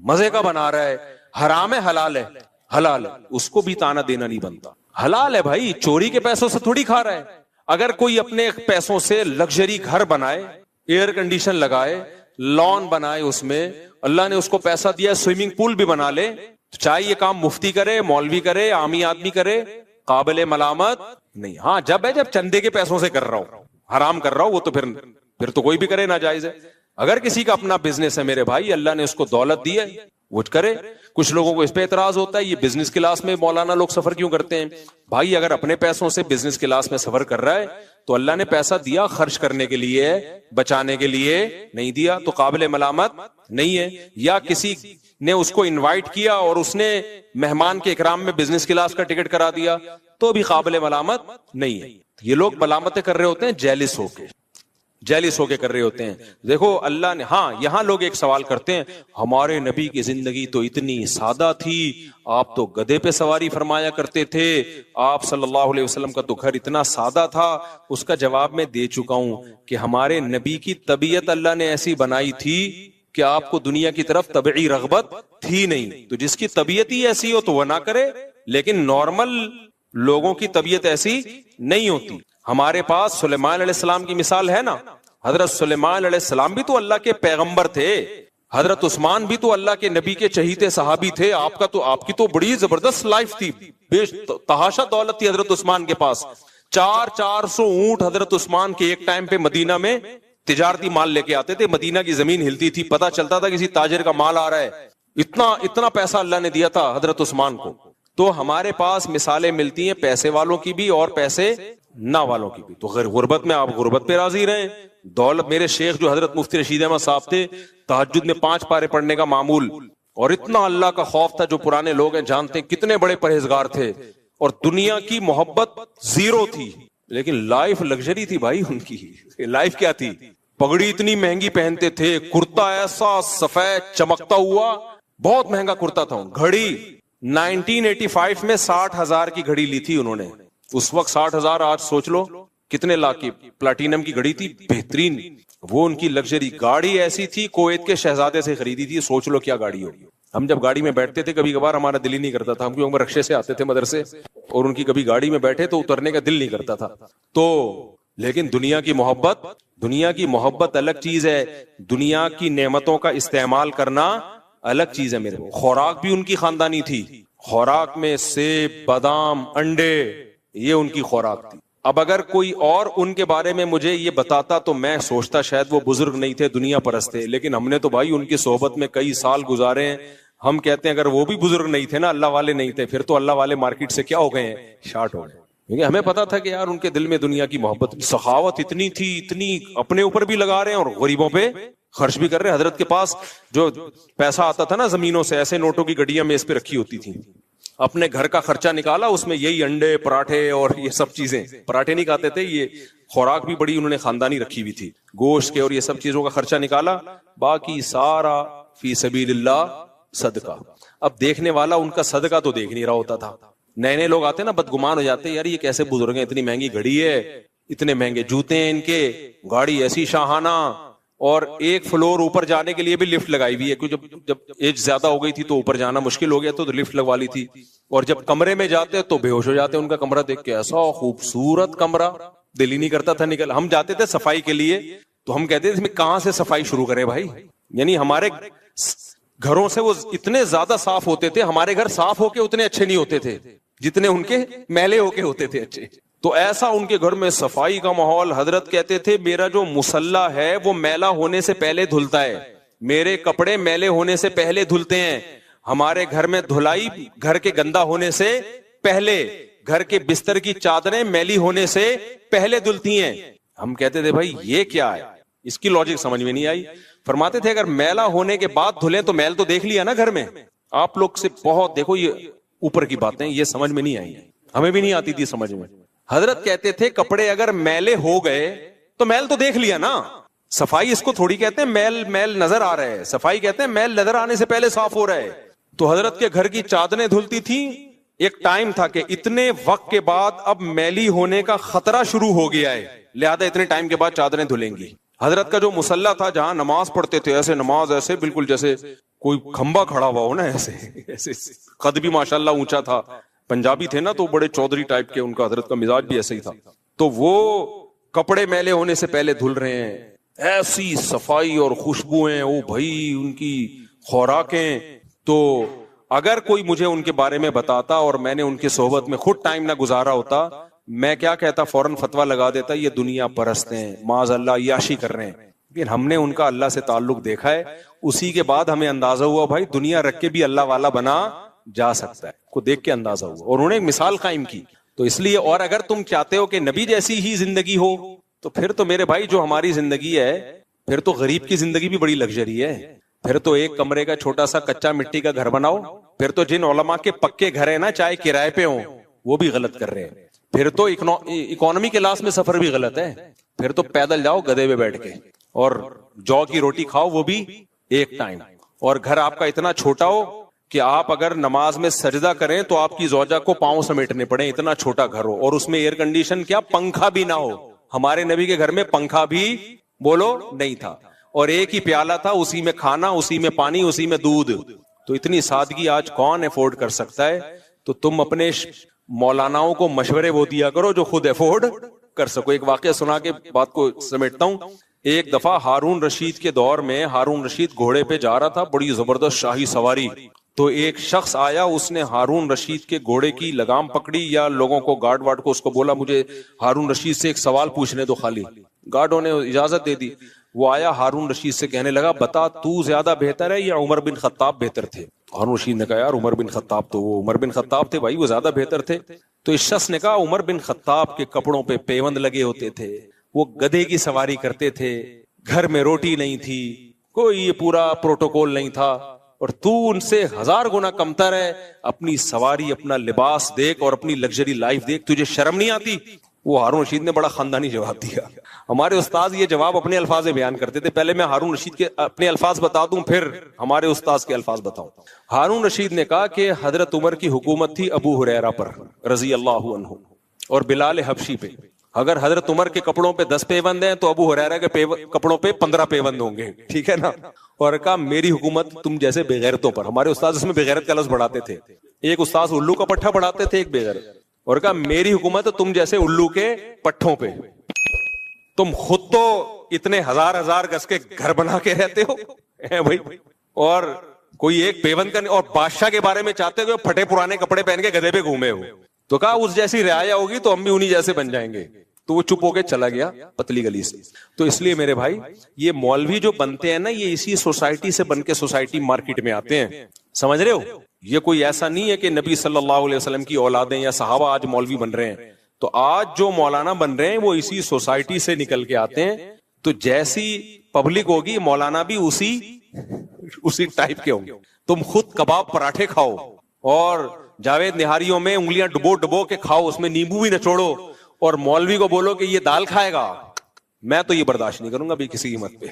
مزے کا بنا رہا ہے, حرام ہے حلال ہے, حلال ہے, اس کو بھی تانا دینا نہیں بنتا. حلال ہے بھائی, چوری کے پیسوں سے تھوڑی کھا رہا ہے. اگر کوئی اپنے پیسوں سے لگژری گھر بنائے, ایئر کنڈیشن لگائے, لان بنائے, اس میں اللہ نے اس کو پیسہ دیا, سوئمنگ پول بھی بنا لے, چاہے یہ کام مفتی کرے, مولوی کرے, عامی آدمی کرے, قابل ملامت نہیں. ہاں جب چندے کے پیسوں سے کر رہا ہوں, حرام کر رہا ہوں, وہ تو پھر تو کوئی بھی کرے ناجائز ہے. اگر کسی کا اپنا بزنس ہے میرے بھائی, اللہ نے اس کو دولت دی ہے, وہ کرے. کچھ لوگوں کو اس پہ اعتراض ہوتا ہے یہ بزنس کلاس میں مولانا لوگ سفر کیوں کرتے ہیں. بھائی اگر اپنے پیسوں سے بزنس کلاس میں سفر کر رہا ہے تو اللہ نے پیسہ دیا خرچ کرنے کے لیے, بچانے کے لیے نہیں دیا, تو قابل ملامت نہیں ہے. یا کسی نے اس کو انوائٹ کیا اور اس نے مہمان کے اکرام میں بزنس کلاس کا ٹکٹ کرا دیا, تو بھی قابل ملامت نہیں ہے. یہ لوگ ملامتیں کر رہے ہوتے ہیں جیلس ہو کے کر رہے ہوتے ہیں. دیکھو اللہ نے, ہاں یہاں لوگ ایک سوال کرتے ہیں, ہمارے نبی کی زندگی تو اتنی سادہ تھی, آپ تو گدھے پہ سواری فرمایا کرتے تھے, آپ صلی اللہ علیہ وسلم کا تو گھر اتنا سادہ تھا. اس کا جواب میں دے چکا ہوں کہ ہمارے نبی کی طبیعت اللہ نے ایسی بنائی تھی کہ آپ کو دنیا کی طرف طبعی رغبت تھی نہیں. تو جس کی طبیعت ہی ایسی ہو تو وہ نہ کرے, لیکن نارمل لوگوں کی طبیعت ایسی نہیں ہوتی. ہمارے پاس سلیمان علیہ السلام کی مثال ہے نا, حضرت سلیمان علیہ السلام بھی تو اللہ کے پیغمبر تھے, حضرت عثمان بھی تو اللہ کے نبی کے چہیتے صحابی تھے. آپ کی تو بڑی زبردست لائف تھی, بے تحاشا دولت تھی حضرت عثمان کے پاس. 400 اونٹ حضرت عثمان کے ایک ٹائم پہ مدینہ میں تجارتی مال لے کے آتے تھے. مدینہ کی زمین ہلتی تھی, پتہ چلتا تھا کسی تاجر کا مال آ رہا ہے. اتنا پیسہ اللہ نے دیا تھا حضرت عثمان کو. تو ہمارے پاس مثالیں ملتی ہیں پیسے والوں کی بھی اور پیسے نہ والوں کی بھی. تو غربت میں آپ غربت پہ راضی رہیں. دولت, میرے شیخ جو حضرت مفتی رشید احمد صاحب تھے, تہجد میں 5 پارے پڑھنے کا معمول, اور اتنا اللہ کا خوف تھا. جو پرانے لوگ ہیں جانتے ہیں کتنے بڑے پرہیزگار تھے, اور دنیا کی محبت زیرو تھی, لیکن لائف لگژری تھی بھائی ان کی. لائف کیا تھی, پگڑی اتنی مہنگی پہنتے تھے, کرتا ایسا سفید چمکتا ہوا, بہت مہنگا کرتا تھا. گھڑی 1985 میں 60,000 کی گھڑی لی تھی انہوں نے. اس وقت 60,000, آج سوچ لو کتنے لاکھ کی پلاٹینم کی گھڑی تھی, بہترین. وہ ان کی لگژری. گاڑی ایسی تھی کویت کے شہزادے سے خریدی تھی, سوچ لو کیا گاڑی ہوگی. ہم جب گاڑی میں بیٹھتے تھے کبھی کبھار ہمارا دل ہی نہیں کرتا تھا, ہم کیونکہ رکشے سے آتے تھے مدرسے, اور ان کی کبھی گاڑی میں بیٹھے تو اترنے کا دل نہیں کرتا تھا. تو لیکن دنیا کی محبت الگ چیز ہے, دنیا کی نعمتوں کا استعمال کرنا الگ چیز ہے. میرے خوراک بھی ان کی خاندانی تھی, خوراک میں سیب, بادام, انڈے, یہ ان کی خوراک تھی. اب اگر کوئی اور ان کے بارے میں مجھے یہ بتاتا تو میں سوچتا شاید وہ بزرگ نہیں تھے, دنیا پرست تھے. لیکن ہم نے تو بھائی ان کی صحبت میں کئی سال گزارے ہیں. ہم کہتے ہیں اگر وہ بھی بزرگ نہیں تھے نا, اللہ والے نہیں تھے, پھر تو اللہ والے مارکیٹ سے کیا ہو گئے ہیں, شارٹ ہو گئے. کیونکہ ہمیں پتا تھا کہ یار ان کے دل میں دنیا کی محبت, سخاوت اتنی تھی, اتنی اپنے اوپر بھی لگا رہے ہیں اور غریبوں پہ خرچ بھی کر رہے ہیں. حضرت کے پاس جو پیسہ آتا تھا نا زمینوں سے, ایسے نوٹوں کی گڈیاں میں اس پہ رکھی ہوتی تھی. اپنے گھر کا خرچہ نکالا, اس میں یہی انڈے, پراٹھے اور یہ سب چیزیں. پراٹھے نہیں کھاتے تھے, یہ خوراک بھی بڑی انہوں نے خاندانی رکھی ہوئی تھی, گوشت کے اور یہ سب چیزوں کا خرچہ نکالا, باقی سارا فی سبیل اللہ صدقہ. اب دیکھنے والا ان کا صدقہ تو دیکھ نہیں رہا ہوتا تھا. نئے لوگ آتے نا بدگمان ہو جاتے, یار یہ کیسے بزرگ ہیں, اتنی مہنگی گھڑی ہے, اتنے مہنگے جوتے ہیں ان کے, گاڑی ایسی شاہانہ, اور ایک فلور اوپر جانے کے لیے بھی لفٹ لگائی ہوئی ہے, کیونکہ جب ایج زیادہ ہو گئی تھی تو اوپر جانا مشکل ہو گیا تو لفٹ لگوا لی تھی. اور جب کمرے میں جاتے تو بے ہوش ہو جاتے ان کا کمرہ دیکھ کے, ایسا خوبصورت کمرہ, دل ہی نہیں کرتا تھا نکل. ہم جاتے تھے صفائی کے لیے تو ہم کہتے تھے کہاں سے صفائی شروع کریں بھائی. یعنی ہمارے گھروں سے وہ اتنے زیادہ صاف ہوتے تھے, ہمارے گھر صاف ہو کے اتنے اچھے نہیں ہوتے تھے جتنے ان کے میلے ہو کے ہوتے تھے اچھے. تو ایسا ان کے گھر میں صفائی کا ماحول. حضرت کہتے تھے میرا جو مصلی ہے وہ میلا ہونے سے پہلے دھلتا ہے, میرے کپڑے میلے ہونے سے پہلے دھلتے ہیں. ہمارے گھر میں دھلائی گھر کے گندا ہونے سے پہلے, گھر کے بستر کی چادریں میلی ہونے سے پہلے دھلتی ہیں. ہم کہتے تھے بھائی یہ کیا ہے, اس کی لاجک سمجھ میں نہیں آئی. فرماتے تھے اگر میلا ہونے کے بعد دھلیں تو میل تو دیکھ لیا نا گھر میں. آپ لوگ سے بہت دیکھو یہ اوپر کی باتیں, یہ سمجھ میں نہیں آئی, ہمیں بھی نہیں آتی تھی سمجھ میں. حضرت کہتے تھے کپڑے اگر میلے ہو گئے تو میل تو دیکھ لیا نا. صفائی اس کو تھوڑی کہتے ہیں میل میل نظر آ رہا ہے, صفائی کہتے ہیں میل نظر آنے سے پہلے صاف ہو رہا ہے. تو حضرت کے گھر کی چادریں دھلتی تھیں. ایک ٹائم تھا کہ اتنے وقت کے بعد اب میلی ہونے کا خطرہ شروع ہو گیا ہے, لہذا اتنے ٹائم کے بعد چادریں دھلیں گی. حضرت کا جو مصلی تھا جہاں نماز پڑھتے تھے, ایسے نماز ایسے بالکل جیسے کوئی کھمبا کھڑا ہوا ہو نا, ایسے قد بھی ماشاءاللہ اونچا تھا. پنجابی تھے نا تو بڑے چودھری ٹائپ کے, ان کا حضرت کا مزاج بھی ایسے ہی تھا. تو وہ کپڑے میلے ہونے سے پہلے دھل رہے ہیں, ایسی صفائی اور خوشبوئیں, او بھائی ان کی خوراکیں. تو اگر کوئی مجھے ان کے بارے میں بتاتا اور میں نے ان کی صحبت میں خود ٹائم نہ گزارا ہوتا, میں کیا کہتا, فوراً فتویٰ لگا دیتا یہ دنیا پرست ہیں, معاذ اللہ عیاشی کر رہے ہیں. لیکن ہم نے ان کا اللہ سے تعلق دیکھا ہے, اسی کے بعد ہمیں اندازہ ہوا بھائی دنیا رکھ کے بھی اللہ والا بنا جا سکتا ہے, کو دیکھ کے اندازہ ہوا, اور انہوں نے ایک مثال قائم کی. تو اس لیے, اور اگر تم چاہتے ہو کہ نبی جیسی ہی زندگی ہو تو پھر تو میرے بھائی جو ہماری زندگی ہے, پھر تو غریب کی زندگی بھی بڑی لگژری ہے. پھر تو ایک کمرے کا چھوٹا سا کچا مٹی کا گھر بناؤ. پھر تو جن علماء کے پکے گھر ہیں نا, چاہے کرائے پہ ہوں, وہ بھی غلط کر رہے ہیں. پھر تو اکانومی کلاس میں سفر بھی غلط ہے. پھر تو پیدل جاؤ گدھے پہ بیٹھ کے, اور جو کی روٹی کھاؤ وہ بھی ایک ٹائم. اور گھر آپ کا اتنا چھوٹا ہو کہ آپ اگر نماز میں سجدہ کریں تو آپ کی زوجہ کو پاؤں سمیٹنے پڑے, اتنا چھوٹا گھر ہو, اور اس میں ایئر کنڈیشن کیا پنکھا بھی نہ ہو. ہمارے نبی کے گھر میں پنکھا بھی بولو نہیں تھا, اور ایک ہی پیالہ تھا, اسی میں کھانا, اسی میں پانی, اسی میں دودھ. تو اتنی سادگی آج کون افورڈ کر سکتا ہے؟ تو تم اپنے مولاناؤں کو مشورے وہ دیا کرو جو خود افورڈ کر سکو. ایک واقعہ سنا کے بات کو سمیٹتا ہوں. ایک دفعہ ہارون رشید کے دور میں ہارون رشید گھوڑے پہ جا رہا تھا, بڑی زبردست شاہی سواری. تو ایک شخص آیا, اس نے ہارون رشید کے گھوڑے کی لگام پکڑی, یا لوگوں کو گارڈ وارڈ کو اس کو بولا مجھے ہارون رشید سے ایک سوال پوچھنے دو خالی. گارڈوں نے اجازت دے دی. وہ آیا ہارون رشید سے کہنے لگا بتا تو زیادہ بہتر ہے یا عمر بن خطاب بہتر تھے؟ ہارون رشید نے کہا یار عمر بن خطاب, تو وہ عمر بن خطاب تھے بھائی, وہ زیادہ بہتر تھے. تو اس شخص نے کہا عمر بن خطاب کے کپڑوں پہ پیوند لگے ہوتے تھے, وہ گدھے کی سواری کرتے تھے, گھر میں روٹی نہیں تھی, کوئی یہ پورا پروٹوکول نہیں تھا, اور تو ان سے 1000 گنا کمتر ہے. اپنی سواری, اپنا لباس دیکھ اور اپنی لگژری لائف دیکھ, تجھے شرم نہیں آتی؟ وہ ہارون رشید نے بڑا خاندانی جواب دیا. ہمارے استاد یہ جواب اپنے الفاظ میں بیان کرتے تھے. پہلے میں ہارون رشید کے اپنے الفاظ بتا دوں, پھر ہمارے استاد کے الفاظ بتاؤں. ہارون رشید نے کہا کہ حضرت عمر کی حکومت تھی ابو ہریرہ پر رضی اللہ عنہ اور بلال حبشی پہ. اگر حضرت عمر کے کپڑوں پہ 10 پیوند ہیں تو ابو ہریرہ کے کپڑوں پہ 15 پیوند ہوں گے, ٹھیک ہے نا. اور کہا میری حکومت تم جیسے بےغیرتوں پر. ہمارے استاد اس میں بےغیرت کا لفظ بڑھاتے تھے. ایک استاد الو کا پٹھا بڑھاتے تھے, ایک بےغیرت. اور کہا میری حکومت تم جیسے الو کے پٹھوں پہ. تم خود تو اتنے 1000 گز کے گھر بنا کے رہتے ہو بھائی, اور کوئی ایک پیوند کا, اور بادشاہ کے بارے میں چاہتے ہو پھٹے پرانے کپڑے پہن کے گدھے پہ گھومے ہو. تو کہا اس جیسی رعایا ہوگی تو ہم بھی انہی جیسے بن جائیں گے. تو وہ چپ ہو کے چلا گیا پتلی گلی سے. تو اس لیے میرے بھائی یہ مولوی جو بنتے ہیں نا, یہ اسی سوسائٹی سے بن کے سوسائٹی مارکیٹ میں آتے ہیں, سمجھ رہے ہو. یہ کوئی ایسا نہیں ہے کہ نبی صلی اللہ علیہ وسلم کی اولادیں یا صحابہ آج مولوی بن رہے ہیں. تو آج جو مولانا بن رہے ہیں وہ اسی سوسائٹی سے نکل کے آتے ہیں. تو جیسی پبلک ہوگی مولانا بھی اسی ٹائپ کے ہوں گے. تم خود کباب پراٹھے کھاؤ اور جاوید نہاریوں میں انگلیاں ڈبو ڈبو کے کھاؤ, اس میں نیمبو بھی نچوڑو, اور مولوی کو بولو کہ یہ دال کھائے گا, میں تو یہ برداشت نہیں کروں گا بھی کسی قیمت پہ.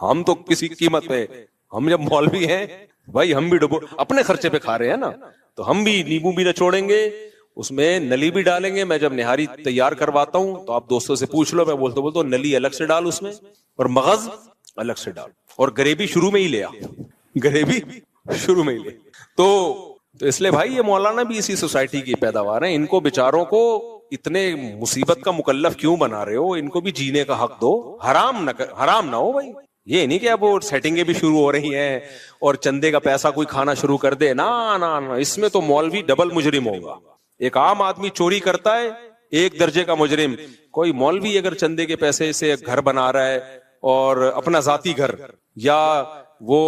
ہم تو کسی قیمت پہ, ہم جب مولوی ہیں بھائی ہم بھی ڈبو اپنے خرچے پہ کھا رہے ہیں نا, تو ہم بھی نیمبو بھی نچوڑیں گے, اس میں نلی بھی ڈالیں گے. میں جب نہاری تیار کرواتا ہوں تو آپ دوستوں سے پوچھ لو, میں بولتا ہوں نلی الگ سے ڈال اس میں, اور مغز الگ سے ڈال, اور گریوی شروع میں ہی لے آ, گریوی شروع میں ہی لے. تو اس لیے بھائی یہ مولانا بھی اسی سوسائٹی کی پیداوار ہیں. ان کو بیچاروں کو اتنے مصیبت کا مکلف کیوں بنا رہے ہو؟ ان کو بھی جینے کا حق دو، حرام نہ ہو بھائی. یہ نہیں کہ اب وہ سیٹنگیں بھی شروع ہو رہی ہیں اور چندے کا پیسہ کوئی کھانا شروع کر دے. نا اس میں تو مولوی ڈبل مجرم ہوگا. ایک عام آدمی چوری کرتا ہے ایک درجے کا مجرم، کوئی مولوی اگر چندے کے پیسے سے گھر بنا رہا ہے اور اپنا ذاتی گھر، یا وہ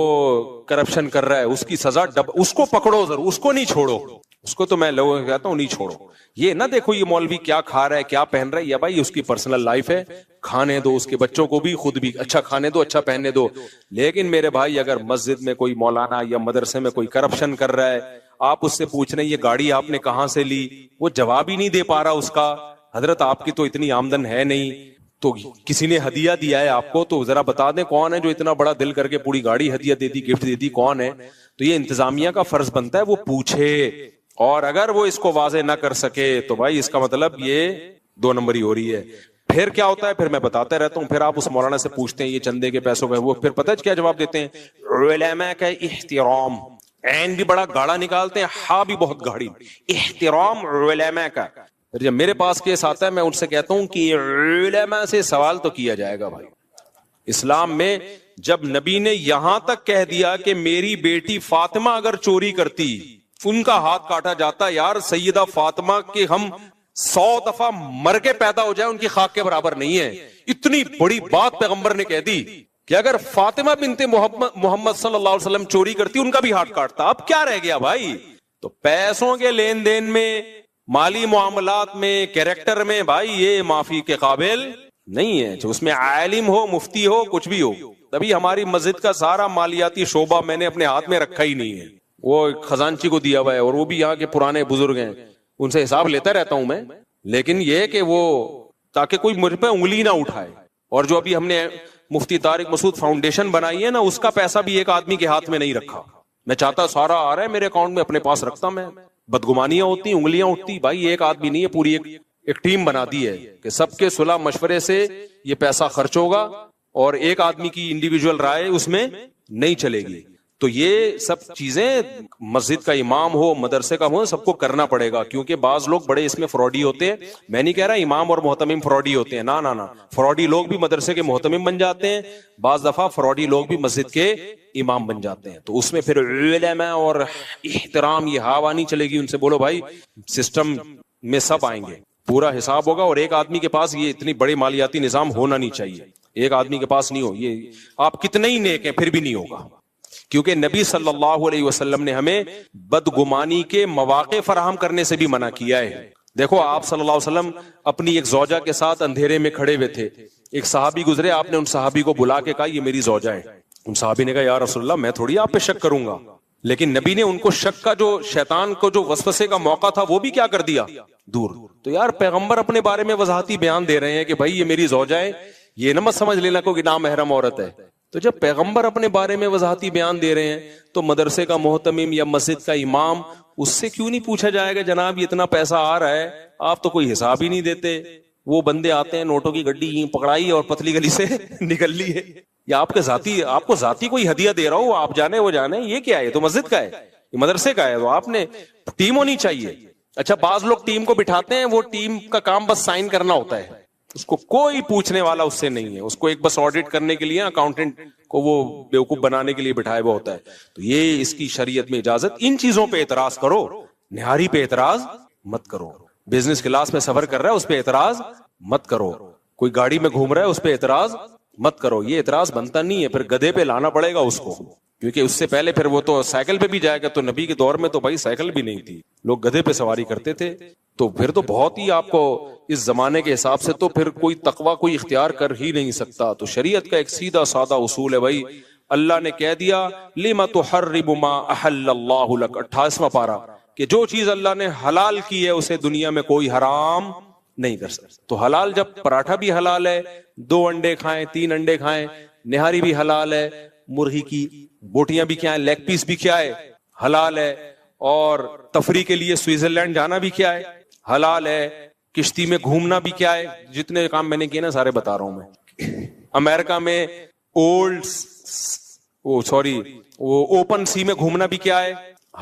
کرپشن کر رہا ہے، اس کی سزا اس کو پکڑو ضرور، اس کو نہیں چھوڑو. اس کو تو میں لوگوں کو کہتا ہوں نہیں چھوڑو. یہ نہ دیکھو یہ مولوی کیا کھا رہا ہے کیا پہن رہا ہے، یا بھائی اس کی پرسنل لائف ہے، کھانے دو، اس کے بچوں کو بھی خود بھی اچھا کھانے دو، اچھا پہننے دو. لیکن میرے بھائی اگر مسجد میں کوئی مولانا یا مدرسے میں کوئی کرپشن کر رہا ہے، آپ اس سے پوچھ رہے ہیں یہ گاڑی آپ نے کہاں سے لی، وہ جواب ہی نہیں دے پا رہا اس کا. حضرت آپ کی تو اتنی آمدن ہے نہیں، تو کسی نے ہدیہ دیا ہے آپ کو، تو ذرا بتا دیں کون ہے جو اتنا بڑا دل کر کے پوری گاڑی ہدیہ دے دی، گفٹ دے دی، کون ہے؟ تو یہ انتظامیہ کا فرض بنتا ہے وہ پوچھے، اور اگر وہ اس کو واضح نہ کر سکے تو بھائی اس کا مطلب یہ 2 نمبری ہو رہی ہے. پھر کیا ہوتا ہے، پھر میں بتاتا رہتا ہوں، پھر آپ اس مولانا سے پوچھتے ہیں یہ چندے کے پیسوں کا، وہ پھر پتہ ہے کیا جواب دیتے ہیں؟ علماء کا احترام. عین بھی بڑا گاڑا نکالتے ہیں، ہاں بھی بہت گاڑی. احترام علماء کا. جب میرے پاس کیس آتا ہے میں ان سے کہتا ہوں کہ علماء سے سوال تو کیا جائے گا. بھائی اسلام میں جب نبی نے یہاں تک کہہ دیا کہ میری بیٹی فاطمہ اگر چوری کرتی ان کا ہاتھ کاٹا جاتا، یار سیدہ فاطمہ کے ہم 100 دفعہ مر کے پیدا ہو جائے ان کی خاک کے برابر نہیں ہے. اتنی بڑی بات پیغمبر نے کہہ دی کہ اگر فاطمہ بنت محمد صلی اللہ علیہ وسلم چوری کرتی ان کا بھی ہاتھ کاٹتا. اب کیا رہ گیا بھائی؟ تو پیسوں کے لین دین میں، مالی معاملات میں، کیریکٹر میں، بھائی یہ معافی کے قابل نہیں ہے. جو اس میں عالم ہو، مفتی ہو، کچھ بھی ہو. تبھی ہماری مسجد کا سارا مالیاتی شعبہ میں نے اپنے ہاتھ میں رکھا ہی نہیں ہے، وہ خزانچی کو دیا ہوا ہے، اور وہ بھی یہاں کے پرانے بزرگ ہیں، ان سے حساب لیتا رہتا ہوں میں. لیکن یہ کہ وہ تاکہ کوئی مجھ پہ انگلی نہ اٹھائے. اور جو ابھی ہم نے مفتی طارق مسعود فاؤنڈیشن بنائی ہے نا، اس کا پیسہ بھی ایک آدمی کے ہاتھ میں نہیں رکھا. میں چاہتا سارا آ رہا ہے میرے اکاؤنٹ میں، اپنے پاس رکھتا میں. بدگمانیاں ہوتی، انگلیاں اٹھتی. بھائی ایک آدمی نہیں ہے، پوری ایک ٹیم بنا دی ہے کہ سب کے صلح مشورے سے یہ پیسہ خرچ ہوگا، اور ایک آدمی کی انڈیویجول رائے اس میں نہیں چلے گی. تو یہ سب چیزیں مسجد کا امام ہو، مدرسے کا ہو، سب کو کرنا پڑے گا. کیونکہ بعض لوگ بڑے اس میں فراڈی ہوتے ہیں. میں نہیں کہہ رہا امام اور محتمم فراڈی ہوتے ہیں، نا. فراڈی لوگ بھی مدرسے کے محتمم بن جاتے ہیں، بعض دفعہ فراڈی لوگ بھی مسجد کے امام بن جاتے ہیں. تو اس میں پھر علماء اور احترام یہ ہوا نہیں چلے گی. ان سے بولو بھائی سسٹم میں سب آئیں گے، پورا حساب ہوگا، اور ایک آدمی کے پاس یہ اتنی بڑے مالیاتی نظام ہونا نہیں چاہیے. ایک آدمی کے پاس نہیں ہو، یہ آپ کتنے ہی نیک ہیں پھر بھی نہیں ہوگا. کیونکہ نبی صلی اللہ علیہ وسلم نے ہمیں بدگمانی کے مواقع فراہم کرنے سے بھی منع کیا ہے. دیکھو آپ صلی اللہ علیہ وسلم اپنی ایک زوجہ کے ساتھ اندھیرے میں کھڑے ہوئے تھے. ایک صحابی گزرے، آپ نے ان صحابی کو بلا کے کہا یہ میری زوجہ ہے. ان صحابی نے کہا یا رسول اللہ میں تھوڑی آپ پہ شک کروں گا. لیکن نبی نے ان کو شک کا جو شیطان کو جو وسوسے کا موقع تھا وہ بھی کیا کر دیا، دور. تو یار پیغمبر اپنے بارے میں وضاحتی بیان دے رہے ہیں کہ بھائی یہ میری زوجہ ہے، یہ نہ مت سمجھ لینا کوئی نامحرم عورت ہے. تو جب پیغمبر اپنے بارے میں وضاحتی بیان دے رہے ہیں تو مدرسے کا محتمم یا مسجد کا امام، اس سے کیوں نہیں پوچھا جائے گا جناب یہ اتنا پیسہ آ رہا ہے، آپ تو کوئی حساب ہی نہیں دیتے. وہ بندے آتے ہیں نوٹوں کی گڈی پکڑائی اور پتلی گلی سے نکل لی ہے، یا آپ کو ذاتی کوئی ہدیہ دے رہا ہو، آپ جانے وہ جانے، یہ کیا ہے؟ تو مسجد کا ہے، یہ مدرسے کا ہے. تو آپ نے ٹیم ہونی چاہیے. اچھا بعض لوگ ٹیم کو بٹھاتے ہیں، وہ ٹیم کا کام بس سائن کرنا ہوتا ہے، اس کو کوئی پوچھنے والا اس سے نہیں ہے. اس کو ایک بس آڈٹ کرنے کے لیے اکاؤنٹنٹ کو وہ بیوقوف بنانے کے لیے بٹھائے ہوا ہوتا ہے. تو یہ اس کی شریعت میں اجازت. ان چیزوں پہ اعتراض کرو، نہاری پہ اعتراض مت کرو. بزنس کلاس میں سفر کر رہا ہے اس پہ اعتراض مت کرو. کوئی گاڑی میں گھوم رہا ہے اس پہ اعتراض مت کرو. یہ اعتراض بنتا نہیں ہے. پھر گدھے پہ لانا پڑے گا اس کو، کیونکہ اس سے پہلے پھر وہ تو سائیکل پہ بھی جائے گا. تو نبی کے دور میں تو بھائی سائیکل بھی نہیں تھی، لوگ گدھے پہ سواری کرتے تھے. تو پھر تو بہت ہی آپ کو اس زمانے کے حساب سے تو پھر کوئی تقوی کوئی اختیار کر ہی نہیں سکتا. تو شریعت کا ایک سیدھا سادہ اصول ہے بھائی، اللہ نے کہہ دیا لما تحرم ما احل اللہ لک، 28واں پارہ، کہ جو چیز اللہ نے حلال کی ہے اسے دنیا میں کوئی حرام نہیں کر سکتا. تو حلال جب پراٹھا بھی حلال ہے، 2 انڈے کھائیں 3 انڈے کھائیں، نہاری بھی حلال ہے، مرغی کی بوٹیاں بھی کیا ہے، لیگ پیس بھی کیا ہے، حلال ہے. اور تفریح کے لیے سوئٹزرلینڈ جانا بھی کیا ہے، حلال ہے. کشتی میں گھومنا بھی کیا ہے، جتنے کام میں نے کیے نا سارے بتا رہا ہوں میں. امریکہ میں اوپن سی میں گھومنا بھی کیا ہے،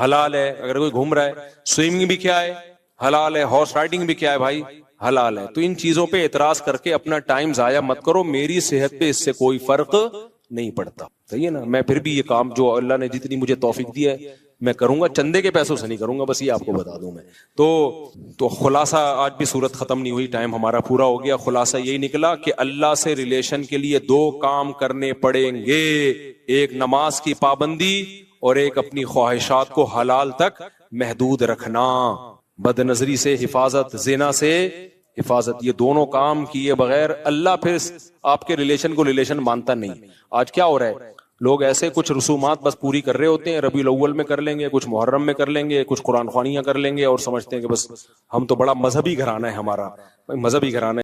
حلال ہے اگر کوئی گھوم رہا ہے. سوئمنگ بھی کیا ہے، حلال ہے. ہارس رائڈنگ بھی کیا ہے بھائی، حلال ہے. تو ان چیزوں پہ اعتراض کر کے اپنا ٹائم ضائع مت کرو, میری صحت پہ اس سے کوئی فرق نہیں پڑتا. صحیح ہے نا. میں پھر بھی یہ کام جو اللہ نے جتنی مجھے توفیق دی ہے میں کروں گا, چندے کے پیسوں سے نہیں کروں گا, بس یہ آپ کو بتا دوں میں. تو خلاصہ, آج بھی صورت ختم نہیں ہوئی, ٹائم ہمارا پورا ہو گیا. خلاصہ یہی نکلا کہ اللہ سے ریلیشن کے لیے 2 کام کرنے پڑیں گے, ایک نماز کی پابندی اور ایک اپنی خواہشات کو حلال تک محدود رکھنا, بد نظری سے حفاظت, زنا سے حفاظت. یہ دونوں کام کیے بغیر اللہ پھر آپ کے ریلیشن کو ریلیشن مانتا نہیں. آج کیا ہو رہا ہے, لوگ ایسے کچھ رسومات بس پوری کر رہے ہوتے ہیں, ربیع الاول میں کر لیں گے, کچھ محرم میں کر لیں گے, کچھ قرآن خوانیاں کر لیں گے, اور سمجھتے ہیں کہ بس ہم تو بڑا مذہبی گھرانہ ہے ہمارا. مذہبی گھرانہ